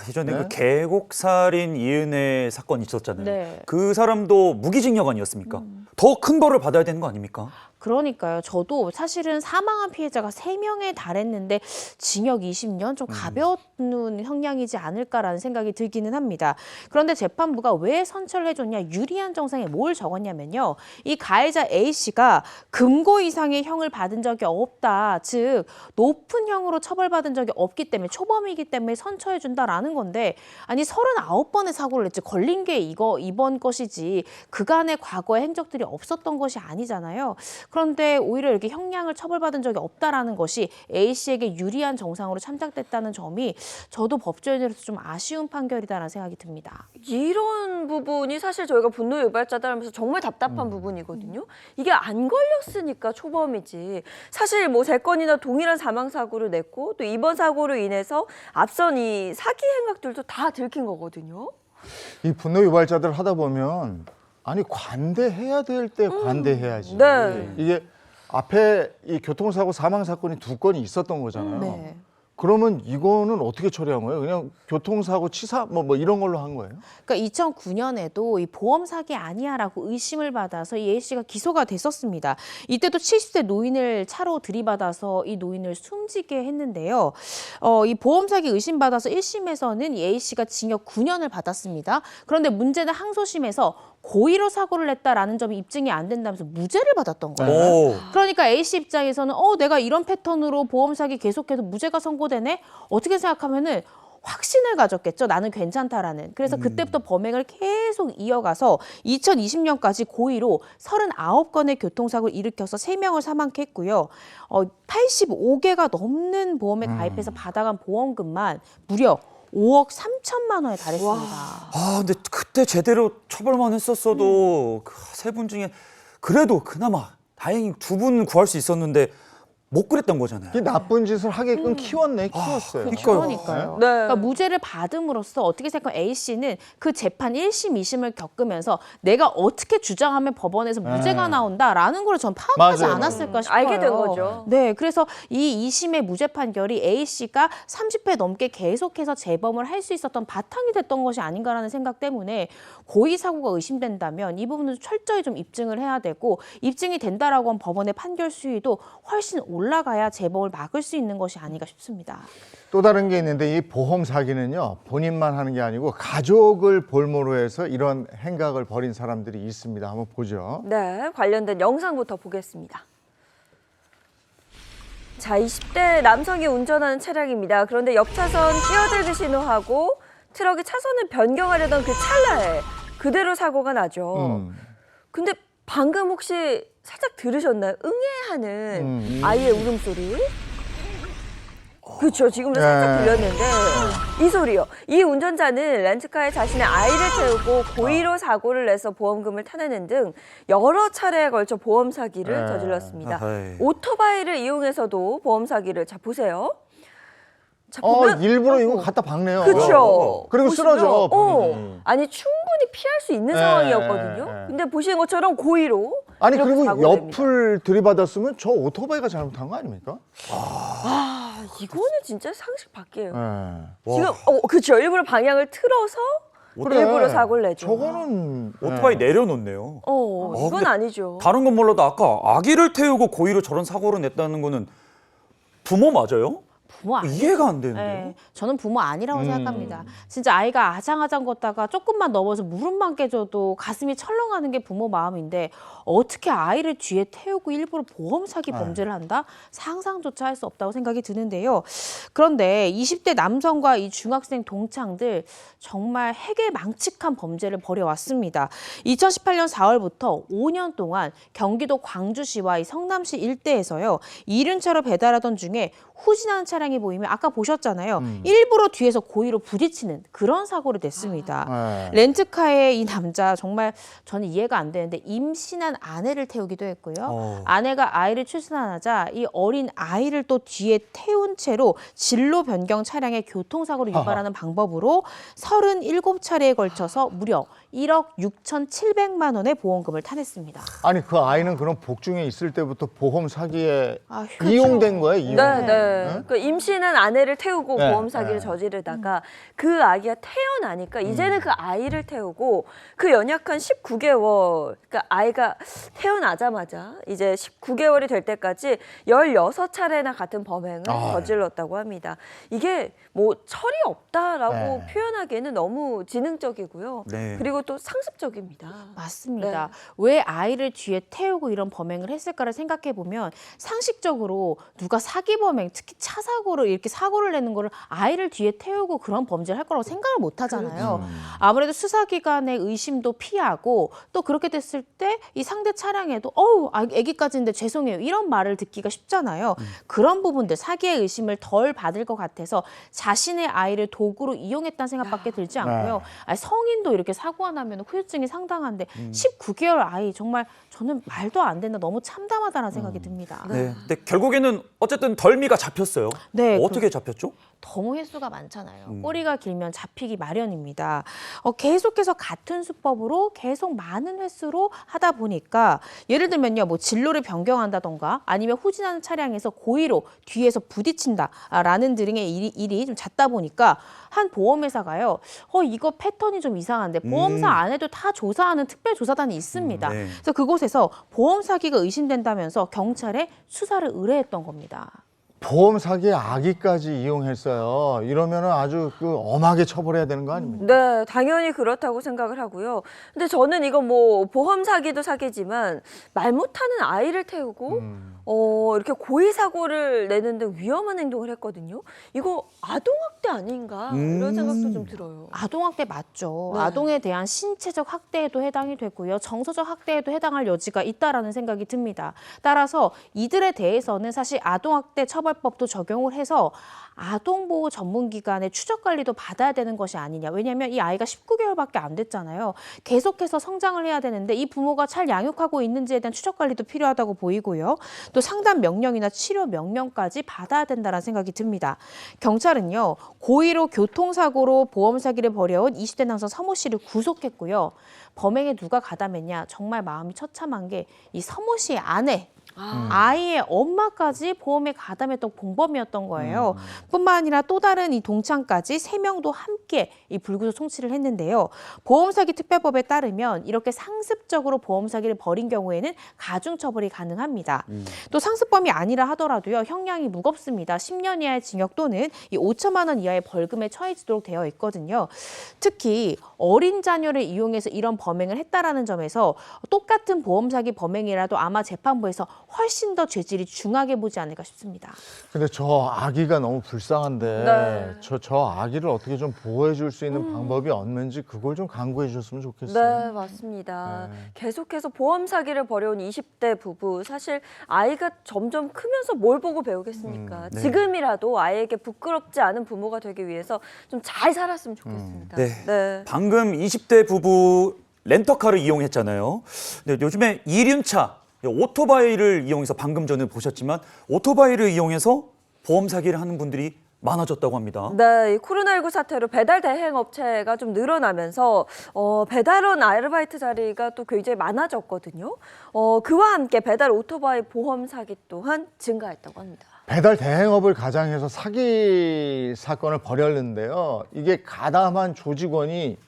예전에 네? 그 계곡살인 이은혜 사건 있었잖아요. 네. 그 사람도 무기징역 아니었습니까? 더 큰 벌을 받아야 되는 거 아닙니까? 그러니까요. 저도 사실은 사망한 피해자가 3명에 달했는데 징역 20년 좀 가벼운 형량이지 않을까라는 생각이 들기는 합니다. 그런데 재판부가 왜 선처를 해줬냐, 유리한 정상에 뭘 적었냐면요. 이 가해자 A 씨가 금고 이상의 형을 받은 적이 없다. 즉 높은 형으로 처벌받은 적이 없기 때문에 초범이기 때문에 선처해준다라는 건데 아니 39번의 사고를 냈지 걸린 게 이번 것이지 그간의 과거의 행적들이 없었던 것이 아니잖아요. 그런데 오히려 이렇게 형량을 처벌받은 적이 없다라는 것이 A 씨에게 유리한 정상으로 참작됐다는 점이 저도 법조인으로서 좀 아쉬운 판결이다라는 생각이 듭니다. 이런 부분이 사실 저희가 분노 유발자다 하면서 정말 답답한 부분이거든요. 이게 안 걸렸으니까 초범이지. 사실 뭐 3건이나 동일한 사망 사고를 냈고 또 이번 사고로 인해서 앞선 이 사기 행각들도 다 들킨 거거든요. 이 분노 유발자들 하다 보면 아니 관대해야 될 때 관대해야지. 네. 이게 앞에 이 교통사고 사망 사건이 2건이 있었던 거잖아요. 네. 그러면 이거는 어떻게 처리한 거예요? 그냥 교통사고 치사 뭐 이런 걸로 한 거예요? 그러니까 2009년에도 이 보험 사기 아니야라고 의심을 받아서 이 A 씨가 기소가 됐었습니다. 이때도 70대 노인을 차로 들이받아서 이 노인을 숨지게 했는데요. 이 보험 사기 의심 받아서 1심에서는 이 A 씨가 징역 9년을 받았습니다. 그런데 문제는 항소심에서 고의로 사고를 냈다라는 점이 입증이 안 된다면서 무죄를 받았던 거예요. 오. 그러니까 A 씨 입장에서는 내가 이런 패턴으로 보험 사기 계속해서 무죄가 선고되네? 어떻게 생각하면은 확신을 가졌겠죠. 나는 괜찮다라는. 그래서 그때부터 범행을 계속 이어가서 2020년까지 고의로 39건의 교통사고를 일으켜서 3명을 사망케 했고요. 85개가 넘는 보험에 가입해서 받아간 보험금만 무려 5억 3천만 원에 달했습니다. 아, 근데 그때 제대로 처벌만 했었어도 그 세 분 중에 그래도 그나마 다행히 2분 구할 수 있었는데 못 그랬던 거잖아요. 이 나쁜 짓을 하게끔 키웠어요. 그러니까요. 그러니까 무죄를 받음으로써 어떻게 생각하면 A 씨는 그 재판 1심, 2심을 겪으면서 내가 어떻게 주장하면 법원에서 무죄가 나온다라는 걸 전 파악하지 맞아요. 않았을까 싶어요. 알게 된 거죠. 네, 그래서 이 2심의 무죄 판결이 A 씨가 30회 넘게 계속해서 재범을 할 수 있었던 바탕이 됐던 것이 아닌가라는 생각 때문에 고의 사고가 의심된다면 이 부분은 철저히 좀 입증을 해야 되고 입증이 된다라고 하면 법원의 판결 수위도 훨씬 올라가야 재범을 막을 수 있는 것이 아닌가 싶습니다. 또 다른 게 있는데 이 보험 사기는요, 본인만 하는 게 아니고 가족을 볼모로 해서 이런 행각을 벌인 사람들이 있습니다. 한번 보죠. 네, 관련된 영상부터 보겠습니다. 자, 20대 남성이 운전하는 차량입니다. 그런데 옆차선 끼어들기 신호하고 트럭이 차선을 변경하려던 그 찰나에 그대로 사고가 나죠. 근데 방금 혹시 살짝 들으셨나요? 응애하는 아이의 울음소리? 그렇죠. 지금도 살짝 들렸는데 이 소리요. 이 운전자는 렌트카에 자신의 아이를 태우고 고의로 사고를 내서 보험금을 타내는 등 여러 차례에 걸쳐 보험 사기를 저질렀습니다. 오토바이를 이용해서도 보험 사기를, 자 보세요. 자, 보면, 일부러 이거 갖다 박네요. 그렇죠. 그리고 쓰러져. 아니 충분히 피할 수 있는 상황이었거든요. 근데 보시는 것처럼 고의로. 아니 이렇게 그리고 사고를 냅니다. 옆을 들이받았으면 저 오토바이가 잘못한 거 아닙니까? 이거는 진짜 상식 밖이에요. 네. 지금 그렇죠. 일부러 방향을 틀어서 일부러 사고를 내죠. 저거는 오토바이 내려놓네요. 이건 근데 아니죠. 다른 건 몰라도 아까 아기를 태우고 고의로 저런 사고를 냈다는 거는 부모 맞아요? 부모 아니에요. 이해가 안 되는데요. 네, 저는 부모 아니라고 생각합니다. 진짜 아이가 아장아장 걷다가 조금만 넘어서 무릎만 깨져도 가슴이 철렁하는 게 부모 마음인데 어떻게 아이를 뒤에 태우고 일부러 보험 사기 범죄를 한다? 상상조차 할 수 없다고 생각이 드는데요. 그런데 20대 남성과 이 중학생 동창들 정말 해괴망측한 범죄를 벌여왔습니다. 2018년 4월부터 5년 동안 경기도 광주시와 이 성남시 일대에서요. 이륜차로 배달하던 중에 후진하는 차량이 보이면 아까 보셨잖아요. 일부러 뒤에서 고의로 부딪히는 그런 사고를 냈습니다. 렌트카의 이 남자 정말 저는 이해가 안 되는데 임신한 아내를 태우기도 했고요. 아내가 아이를 출산하자 이 어린 아이를 또 뒤에 태운 채로 진로 변경 차량의 교통사고를 유발하는 방법으로 37차례에 걸쳐서 무려 1억 6,700만 원의 보험금을 타냈습니다. 아니 그 아이는 그럼 복중에 있을 때부터 보험 사기에 그렇죠. 이용된 거예요? 이용. 네. 그 임신한 아내를 태우고 네, 보험 사기를 네. 저지르다가 그 아기가 태어나니까 이제는 그 아이를 태우고 그 연약한 19개월, 그러니까 아이가 태어나자마자 이제 19개월이 될 때까지 16차례나 같은 범행을 저질렀다고 합니다. 이게 뭐 철이 없다라고 표현하기에는 너무 지능적이고요. 그리고 또 상습적입니다. 맞습니다. 왜 아이를 뒤에 태우고 이런 범행을 했을까를 생각해 보면 상식적으로 누가 사기 범행, 특히 차 사고를 이렇게 사고를 내는 거를 아이를 뒤에 태우고 그런 범죄를 할 거라고 생각을 못 하잖아요. 아무래도 수사기관의 의심도 피하고 또 그렇게 됐을 때 이 상대 차량에도 아기까지인데 죄송해요 이런 말을 듣기가 쉽잖아요. 그런 부분들 사기의 의심을 덜 받을 것 같아서 자신의 아이를 도구로 이용했다는 생각밖에 들지 않고요. 아니, 성인도 이렇게 사고가 나면 후유증이 상당한데 19개월 아이 정말 저는 말도 안 된다. 너무 참담하다는 생각이 듭니다. 네. 근데 결국에는 어쨌든 덜미가 잡혔어요. 네, 어떻게 잡혔죠? 너무 횟수가 많잖아요. 음. 꼬리가 길면 잡히기 마련입니다. 계속해서 같은 수법으로 계속 많은 횟수로 하다 보니까 예를 들면요, 뭐 진로를 변경한다던가 아니면 후진하는 차량에서 고의로 뒤에서 부딪힌다라는 등의 일이 좀 잦다 보니까 한 보험회사가요, 이거 패턴이 좀 이상한데 보험사 안에도 다 조사하는 특별조사단이 있습니다. 네. 그래서 그곳에서 보험 사기가 의심된다면서 경찰에 수사를 의뢰했던 겁니다. 보험 사기의 악의까지 이용했어요. 이러면은 아주 엄하게 처벌해야 되는 거 아닙니까? 네, 당연히 그렇다고 생각을 하고요. 근데 저는 이거 뭐 보험 사기도 사기지만 말 못하는 아이를 태우고 이렇게 고의 사고를 내는 등 위험한 행동을 했거든요. 이거 아동학대 아닌가 이런 생각도 좀 들어요. 아동학대 맞죠. 네. 아동에 대한 신체적 학대에도 해당이 되고요. 정서적 학대에도 해당할 여지가 있다라는 생각이 듭니다. 따라서 이들에 대해서는 사실 아동학대 처벌법도 적용을 해서 아동보호 전문기관의 추적관리도 받아야 되는 것이 아니냐. 왜냐하면 이 아이가 19개월밖에 안 됐잖아요. 계속해서 성장을 해야 되는데 이 부모가 잘 양육하고 있는지에 대한 추적관리도 필요하다고 보이고요. 또 상담 명령이나 치료 명령까지 받아야 된다는 생각이 듭니다. 경찰은요, 고의로 교통사고로 보험 사기를 벌여온 20대 남성 서모 씨를 구속했고요. 범행에 누가 가담했냐, 정말 마음이 처참한 게 이 서모 씨의 아내, 아이의 엄마까지 보험에 가담했던 공범이었던 거예요. 뿐만 아니라 또 다른 이 동창까지 3명도 함께 이 불구속 송치를 했는데요. 보험사기 특별법에 따르면 이렇게 상습적으로 보험사기를 벌인 경우에는 가중처벌이 가능합니다. 또 상습범이 아니라 하더라도요, 형량이 무겁습니다. 10년 이하의 징역 또는 이 5천만 원 이하의 벌금에 처해지도록 되어 있거든요. 특히 어린 자녀를 이용해서 이런 범행을 했다라는 점에서 똑같은 보험사기 범행이라도 아마 재판부에서 훨씬 더 죄질이 중하게 보지 않을까 싶습니다. 근데 저 아기가 너무 불쌍한데 네. 저 아기를 어떻게 좀 보호해 줄 수 있는 방법이 없는지 그걸 좀 강구해 주셨으면 좋겠어요. 네, 맞습니다. 네. 계속해서 보험 사기를 벌여온 20대 부부. 사실 아이가 점점 크면서 뭘 보고 배우겠습니까? 네. 지금이라도 아이에게 부끄럽지 않은 부모가 되기 위해서 좀 잘 살았으면 좋겠습니다. 네. 방금 20대 부부 렌터카를 이용했잖아요. 근데 요즘에 이륜차, 오토바이를 이용해서 방금 전에 보셨지만 오토바이를 이용해서 보험 사기를 하는 분들이 많아졌다고 합니다. 네, 이 코로나19 사태로 배달 대행 업체가 좀 늘어나면서 배달원 아르바이트 자리가 또 굉장히 많아졌거든요. 그와 함께 배달 오토바이 보험 사기 또한 증가했다고 합니다. 배달 대행업을 가장해서 사기 사건을 벌였는데요. 이게 가담한 조직원이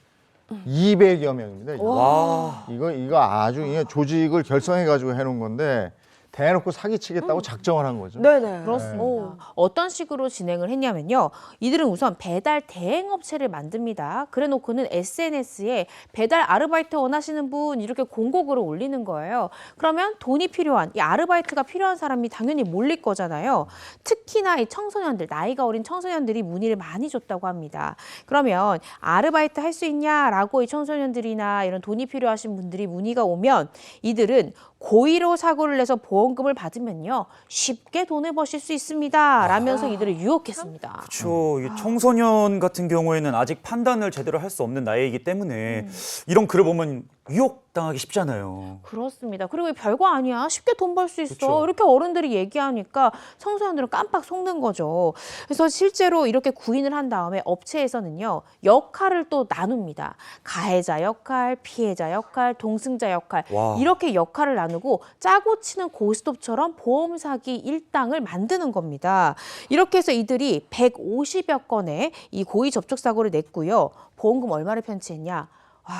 200여 명입니다. 와. 이거 아주 이게 조직을 결성해 가지고 해놓은 건데 대놓고 사기치겠다고 작정을 한 거죠. 네네. 그렇습니다. 어떤 식으로 진행을 했냐면요. 이들은 우선 배달 대행업체를 만듭니다. 그래 놓고는 SNS에 배달 아르바이트 원하시는 분 이렇게 공고글을 올리는 거예요. 그러면 돈이 필요한, 이 아르바이트가 필요한 사람이 당연히 몰릴 거잖아요. 특히나 이 청소년들, 나이가 어린 청소년들이 문의를 많이 줬다고 합니다. 그러면 아르바이트 할 수 있냐라고 이 청소년들이나 이런 돈이 필요하신 분들이 문의가 오면 이들은 고의로 사고를 내서 보험금을 받으면요, 쉽게 돈을 버실 수 있습니다 라면서 이들을 유혹했습니다. 그렇죠. 이 청소년 같은 경우에는 아직 판단을 제대로 할 수 없는 나이이기 때문에 이런 글을 보면 유혹당하기 쉽잖아요. 그렇습니다. 그리고 별거 아니야. 쉽게 돈 벌 수 있어. 그쵸. 이렇게 어른들이 얘기하니까 청소년들은 깜빡 속는 거죠. 그래서 실제로 이렇게 구인을 한 다음에 업체에서는요, 역할을 또 나눕니다. 가해자 역할, 피해자 역할, 동승자 역할, 와. 이렇게 역할을 나누고 짜고 치는 고스톱처럼 보험 사기 일당을 만드는 겁니다. 이렇게 해서 이들이 150여 건의 이 고의 접촉 사고를 냈고요. 보험금 얼마를 편취했냐? 와,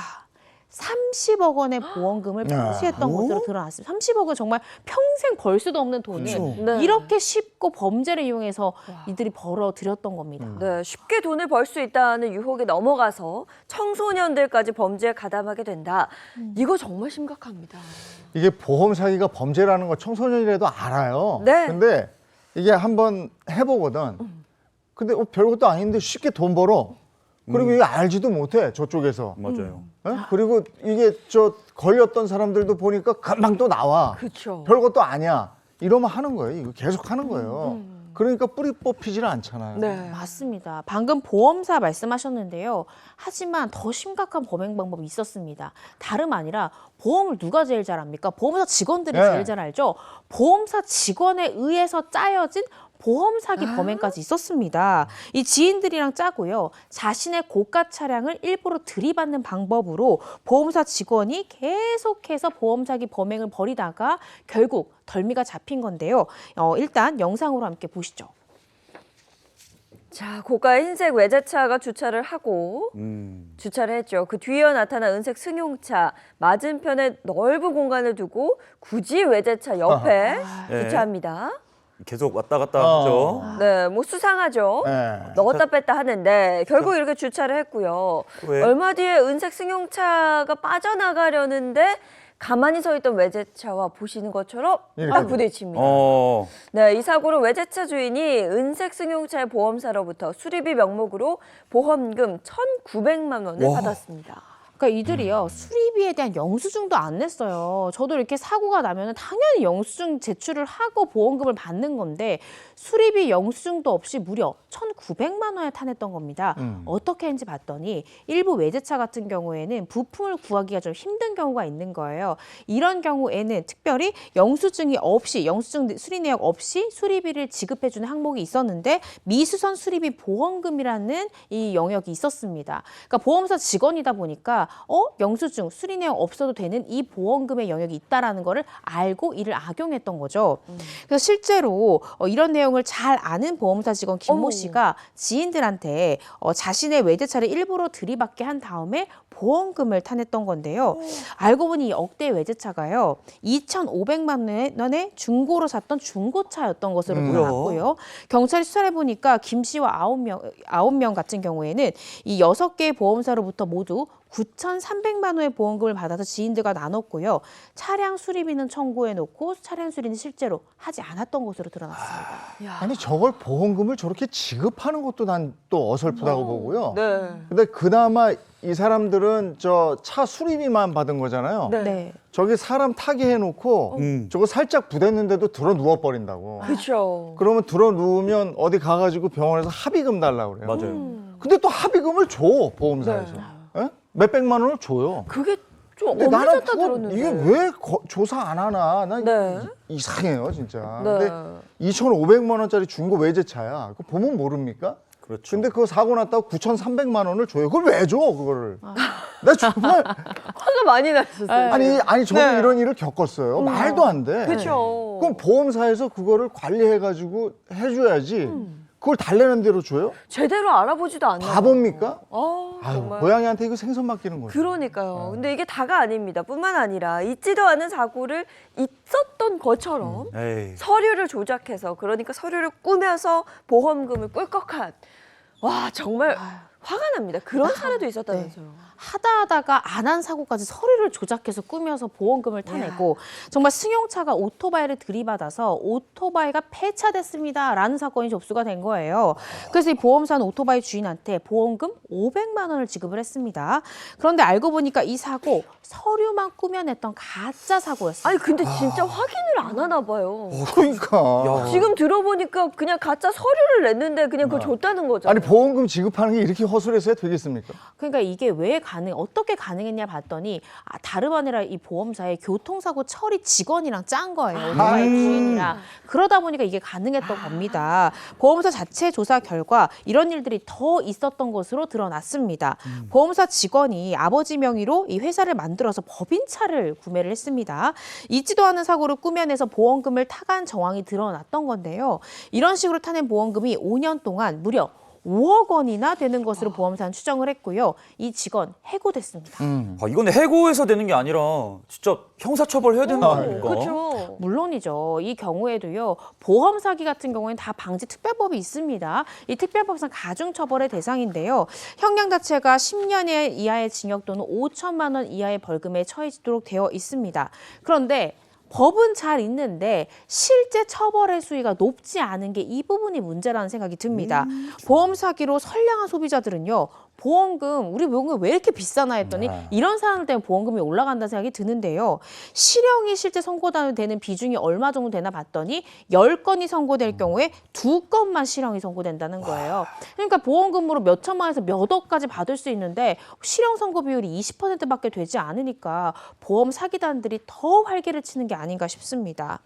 30억 원의 보험금을 편취했던 것으로 드러났습니다. 30억은 정말 평생 벌 수도 없는 돈을 네. 이렇게 쉽고 범죄를 이용해서 이들이 벌어들였던 겁니다. 네, 쉽게 돈을 벌 수 있다는 유혹에 넘어가서 청소년들까지 범죄에 가담하게 된다. 이거 정말 심각합니다. 이게 보험 사기가 범죄라는 거 청소년이라도 알아요. 네. 근데 이게 한번 해보거든. 근데 별것도 아닌데 쉽게 돈 벌어. 그리고 이게 알지도 못해 저쪽에서. 맞아요. 예? 그리고 이게 걸렸던 사람들도 보니까 금방 또 나와. 그렇죠. 별것도 아니야. 이러면 하는 거예요. 이거 계속 하는 거예요. 그러니까 뿌리 뽑히질 않잖아요. 네. 맞습니다. 방금 보험사 말씀하셨는데요. 하지만 더 심각한 범행 방법이 있었습니다. 다름 아니라 보험을 누가 제일 잘 압니까? 보험사 직원들이 네. 제일 잘 알죠. 보험사 직원에 의해서 짜여진 보험 사기 범행까지 있었습니다. 이 지인들이랑 짜고요. 자신의 고가 차량을 일부러 들이받는 방법으로 보험사 직원이 계속해서 보험 사기 범행을 벌이다가 결국 덜미가 잡힌 건데요. 일단 영상으로 함께 보시죠. 자, 고가의 흰색 외제차가 주차를 하고 주차를 했죠. 그 뒤에 나타난 은색 승용차 맞은편에 넓은 공간을 두고 굳이 외제차 옆에 주차합니다. 계속 왔다 갔다 하죠. 네, 뭐 수상하죠. 넣었다 뺐다 하는데 결국 이렇게 주차를 했고요. 왜? 얼마 뒤에 은색 승용차가 빠져나가려는데 가만히 서 있던 외제차와 보시는 것처럼 딱 부딪힙니다. 네, 이 사고로 외제차 주인이 은색 승용차의 보험사로부터 수리비 명목으로 보험금 1,900만 원을 받았습니다. 그러니까 이들이요 수리비에 대한 영수증도 안 냈어요. 저도 이렇게 사고가 나면 당연히 영수증 제출을 하고 보험금을 받는 건데 수리비 영수증도 없이 무려 1,900만 원에 탄했던 겁니다. 어떻게 했는지 봤더니 일부 외제차 같은 경우에는 부품을 구하기가 좀 힘든 경우가 있는 거예요. 이런 경우에는 특별히 영수증이 없이 영수증 수리 내역 없이 수리비를 지급해주는 항목이 있었는데 미수선 수리비 보험금이라는 이 영역이 있었습니다. 그러니까 보험사 직원이다 보니까 영수증 수리 내역 없어도 되는 이 보험금의 영역이 있다라는 거를 알고 이를 악용했던 거죠. 그래서 실제로 이런 내용을 잘 아는 보험사 직원 김모 씨가 지인들한테 자신의 외제차를 일부러 들이받게 한 다음에 보험금을 타냈던 건데요. 알고 보니 이 억대 외제차가요. 2,500만 원에 중고로 샀던 중고차였던 것으로 드러났고요. 경찰이 수사를 해보니까 김 씨와 9명 같은 경우에는 이 6개의 보험사로부터 모두 9,300만 원의 보험금을 받아서 지인들과 나눴고요. 차량 수리비는 청구해놓고 차량 수리는 실제로 하지 않았던 것으로 드러났습니다. 아니 저걸 보험금을 저렇게 지급하는 것도 난 또 어설프다고 보고요. 네. 근데 그나마 이 사람들은 저 차 수리비만 받은 거잖아요. 네. 저기 사람 타게 해놓고 저거 살짝 부댔는데도 들어 누워버린다고. 그렇죠. 그러면 들어 누우면 어디 가가지고 병원에서 합의금 달라고 그래요. 맞아요. 근데 또 합의금을 줘 보험사에서. 예? 몇백만 원을 줘요. 그게 좀 근데 나는 어느덧 그거 들었는데. 이게 왜 조사 안 하나? 난 네. 이상해요 진짜. 네. 근데 2,500만 원짜리 중고 외제차야. 그거 보면 모릅니까? 그렇죠. 근데 그거 사고 났다고 9,300만 원을 줘요. 그걸 왜 줘? 그거를. 나 정말 화가 많이 났었어요. 아니 저는 이런 일을 겪었어요. 말도 안 돼. 그렇죠. 그럼 보험사에서 그거를 관리해가지고 해줘야지. 그걸 달래는 대로 줘요? 제대로 알아보지도 않아요. 바보입니까? 정말. 고양이한테 이거 생선 맡기는 거죠. 그러니까요. 근데 이게 다가 아닙니다. 뿐만 아니라 있지도 않은 사고를 있었던 것처럼 서류를 조작해서 그러니까 서류를 꾸며서 보험금을 꿀꺽한 와 정말 화가 납니다. 그런 사례도 있었다면서요. 하다가 안 한 사고까지 서류를 조작해서 꾸며서 보험금을 타내고 정말 승용차가 오토바이를 들이받아서 오토바이가 폐차됐습니다라는 사건이 접수가 된 거예요. 그래서 이 보험사는 오토바이 주인한테 보험금 500만 원을 지급을 했습니다. 그런데 알고 보니까 이 사고 서류만 꾸며냈던 가짜 사고였어요. 아니 근데 진짜 확인을 안 하나 봐요. 그러니까. 지금 들어보니까 그냥 가짜 서류를 냈는데 그냥 그걸 줬다는 거죠. 아니 보험금 지급하는 게 이렇게 허술해서야 되겠습니까? 그러니까 이게 왜 어떻게 가능했냐 봤더니 다름 아니라 이 보험사의 교통사고 처리 직원이랑 짠 거예요. 오토바이 주인이랑. 그러다 보니까 이게 가능했던 겁니다. 보험사 자체 조사 결과 이런 일들이 더 있었던 것으로 드러났습니다. 보험사 직원이 아버지 명의로 이 회사를 만들어서 법인차를 구매를 했습니다. 있지도 않은 사고를 꾸며내서 보험금을 타간 정황이 드러났던 건데요. 이런 식으로 타낸 보험금이 5년 동안 무려 5억 원이나 되는 것으로 보험사는 추정을 했고요. 이 직원 해고됐습니다. 이건 해고해서 되는 게 아니라 진짜 형사처벌해야 되는 거 아닙니까? 그렇죠. 물론이죠. 이 경우에도요. 보험 사기 같은 경우에는 다 방지 특별법이 있습니다. 이 특별법상 가중처벌의 대상인데요. 형량 자체가 10년 이하의 징역 또는 5천만 원 이하의 벌금에 처해지도록 되어 있습니다. 그런데 법은 잘 있는데 실제 처벌의 수위가 높지 않은 게 이 부분이 문제라는 생각이 듭니다. 보험 사기로 선량한 소비자들은요. 보험금, 우리 보험금 왜 이렇게 비싸나 했더니 이런 사항 때문에 보험금이 올라간다는 생각이 드는데요. 실형이 실제 선고되는 비중이 얼마 정도 되나 봤더니 10건이 선고될 경우에 2건만 실형이 선고된다는 거예요. 그러니까 보험금으로 몇 천만 원에서 몇 억까지 받을 수 있는데 실형 선고 비율이 20%밖에 되지 않으니까 보험 사기단들이 더 활개를 치는 게 아닌가 싶습니다.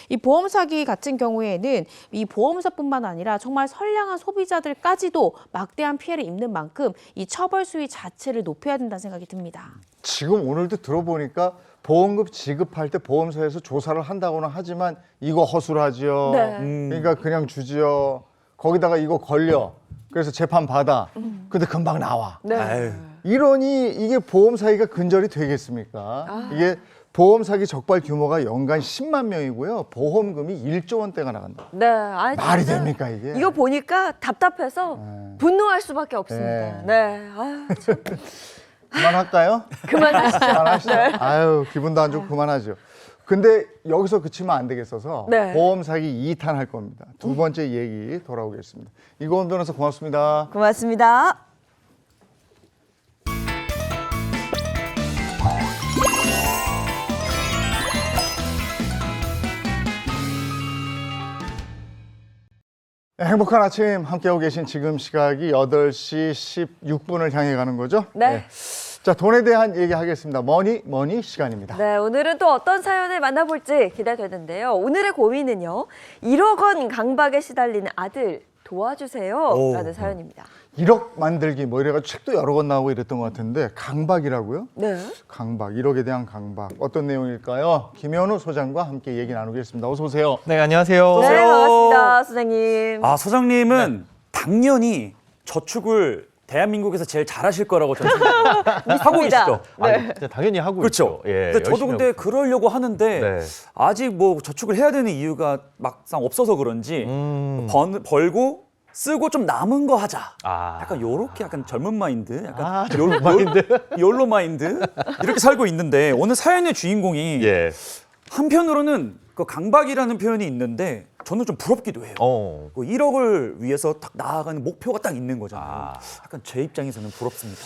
이 보험 사기 같은 경우에는 이 보험사뿐만 아니라 정말 선량한 소비자들까지도 막대한 피해를 입는 만큼 이 처벌 수위 자체를 높여야 된다는 생각이 듭니다. 지금 오늘도 들어보니까 보험금 지급할 때 보험사에서 조사를 한다고는 하지만 이거 허술하지요. 네. 그러니까 그냥 주지요. 거기다가 이거 걸려. 그래서 재판 받아. 근데 금방 나와. 네. 아유. 이러니 이게 보험 사기가 근절이 되겠습니까? 이게 보험 사기 적발 규모가 연간 10만 명이고요. 보험금이 1조 원대가 나간다. 네. 아니, 말이 진짜 됩니까 이게? 이거 보니까 답답해서 분노할 수밖에 없습니다. 네. 네. 아유, 참. 그만할까요? 그만하시죠. 그만하시죠. 네. 아유 기분도 안 좋고 그만하죠. 근데 여기서 그치면 안 되겠어서 네. 보험 사기 2탄 할 겁니다. 두 번째 얘기 돌아오겠습니다. 이고은 변호사 고맙습니다. 고맙습니다. 네, 행복한 아침 함께하고 계신 지금 시각이 8시 16분을 향해 가는 거죠? 네. 자, 돈에 대한 얘기하겠습니다. 머니 시간입니다. 네, 오늘은 또 어떤 사연을 만나볼지 기대되는데요. 오늘의 고민은요. 1억 원 강박에 시달리는 아들 도와주세요 라는 사연입니다. 1억 만들기 뭐 이래가지고 책도 여러 권 나오고 이랬던 것 같은데 강박이라고요? 네. 강박, 1억에 대한 강박. 어떤 내용일까요? 김현우 소장과 함께 얘기 나누겠습니다. 어서 오세요. 네, 안녕하세요. 네, 반갑습니다, 소장님. 아, 소장님은 당연히 저축을 대한민국에서 제일 잘하실 거라고 저는 하고 계시죠. 네. 당연히 하고 그렇죠. 있죠. 예, 근데 저도 열심히 근데 그러려고 하는데 네. 아직 뭐 저축을 해야 되는 이유가 막상 없어서 그런지 벌고 쓰고 좀 남은 거 하자. 약간 요렇게 약간 젊은 마인드, 약간 욜로 마인드 이렇게 살고 있는데 오늘 사연의 주인공이 한편으로는 그 강박이라는 표현이 있는데 저는 좀 부럽기도 해요. 그 1억을 위해서 딱 나아가는 목표가 딱 있는 거잖아요. 약간 제 입장에서는 부럽습니다.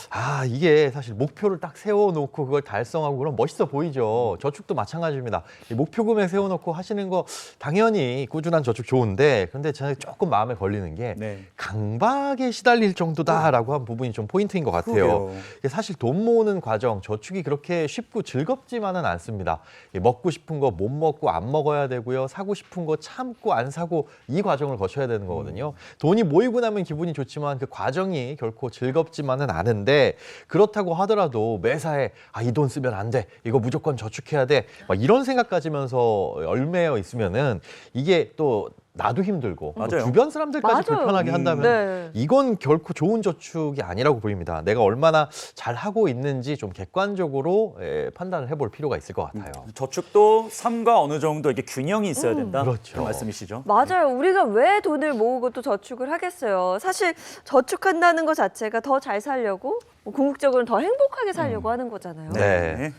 이게 사실 목표를 딱 세워놓고 그걸 달성하고 그럼 멋있어 보이죠. 저축도 마찬가지입니다. 이 목표 금액 세워놓고 하시는 거 당연히 꾸준한 저축 좋은데 그런데 저는 조금 마음에 걸리는 게 강박에 시달릴 정도다라고 한 부분이 좀 포인트인 것 같아요. 그러게요. 이게 사실 돈 모으는 과정, 저축이 그렇게 쉽고 즐겁지만은 않습니다. 먹고 싶은 거 못 먹고 안 먹어야 되고요. 사고 싶은 거 참고 안 사고 이 과정을 거쳐야 되는 거거든요. 돈이 모이고 나면 기분이 좋지만 그 과정이 결코 즐겁지만은 않은데 그렇다고 하더라도 매사에 이 돈 쓰면 안 돼. 이거 무조건 저축해야 돼. 막 이런 생각 가지면서 얼매여 있으면은 이게 또 나도 힘들고 또 맞아요. 주변 사람들까지 맞아요. 불편하게 한다면 네. 이건 결코 좋은 저축이 아니라고 보입니다. 내가 얼마나 잘하고 있는지 좀 객관적으로 판단을 해볼 필요가 있을 것 같아요. 저축도 삶과 어느 정도 이렇게 균형이 있어야 된다. 그렇죠. 그런 말씀이시죠? 맞아요. 우리가 왜 돈을 모으고 또 저축을 하겠어요. 사실 저축한다는 것 자체가 더 잘 살려고 궁극적으로는 더 행복하게 살려고 하는 거잖아요. 네.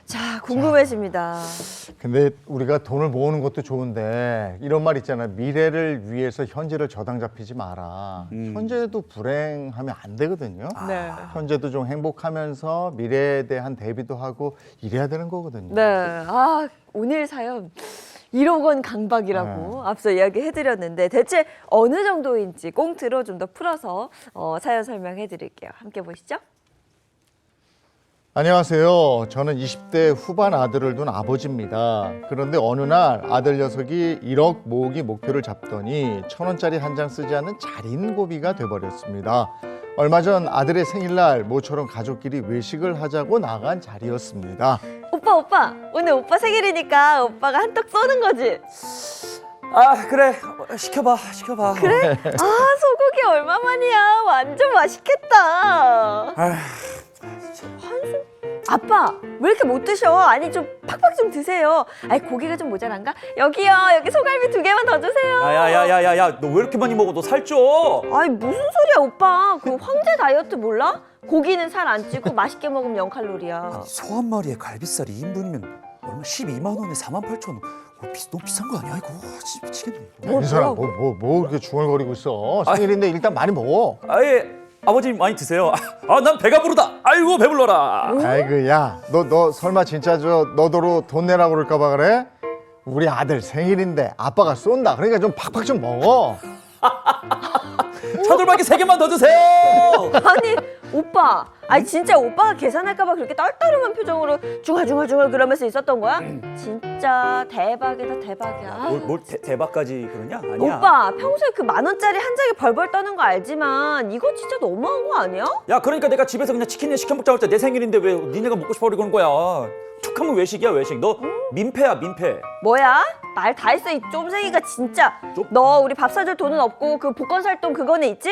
자, 궁금해집니다. 근데 우리가 돈을 모으는 것도 좋은데 이런 말 있잖아요. 미래를 위해서 현재를 저당 잡히지 마라. 현재도 불행하면 안 되거든요. 네. 현재도 좀 행복하면서 미래에 대한 대비도 하고 이래야 되는 거거든요. 네. 오늘 사연 1억 원 강박이라고 앞서 이야기해드렸는데 대체 어느 정도인지 꽁트로 좀 더 풀어서 사연 설명해드릴게요. 함께 보시죠. 안녕하세요. 저는 20대 후반 아들을 둔 아버지입니다. 그런데 어느 날 아들 녀석이 1억 모으기 목표를 잡더니 1,000원짜리 한 장 쓰지 않는 자린고비가 돼버렸습니다. 얼마 전 아들의 생일날 모처럼 가족끼리 외식을 하자고 나간 자리였습니다. 오빠 오늘 오빠 생일이니까 오빠가 한턱 쏘는 거지? 그래. 시켜봐. 그래? 소고기 얼마만이야. 완전 맛있겠다. 아빠 왜 이렇게 못 드셔? 아니 좀 팍팍 좀 드세요. 고기가 좀 모자란가? 여기요. 여기 소갈비 2개만 더 주세요. 야야야야야, 너 왜 이렇게 많이 먹어? 너 살쪄. 무슨 소리야 오빠. 그 황제 다이어트 몰라? 고기는 살 안 찌고 맛있게 먹으면 0칼로리야. 소 한 마리에 갈비살이 2인분이면 얼마? 12만 원에 48,000원. 너무 비싼 거 아니야 이거? 진짜 미치겠네. 이 사람 뭐 그렇게 중얼거리고 있어. 생일인데 일단 많이 먹어. 아예 아버지 많이 드세요. 난 배가 부르다. 아이고 배불러라. 아이고 야, 너 설마 진짜 너더러 돈 내라고 그럴까 봐 그래? 우리 아들 생일인데 아빠가 쏜다. 그러니까 좀 팍팍 좀 먹어. 차돌박이 3개만 더 주세요. 아니 오빠, 아니 진짜 오빠가 계산할까봐 그렇게 떨떠름한 표정으로 중얼중얼 그러면서 있었던 거야? 진짜 대박이다 대박이야. 뭘 대박까지 그러냐? 아니야. 오빠 평소에 그 10,000원짜리 한 장에 벌벌 떠는 거 알지만 이거 진짜 너무한 거 아니야? 야, 그러니까 내가 집에서 그냥 치킨이나 시켜 먹자고 할 때 내 생일인데 왜 니네가 먹고 싶어 그러는 거야? 툭하면 외식이야 외식. 너 민폐야 민폐. 뭐야? 말 다 했어 이 쫌생이가 진짜. 너 우리 밥 사줄 돈은 없고 그 복권 살 돈 그거는 있지?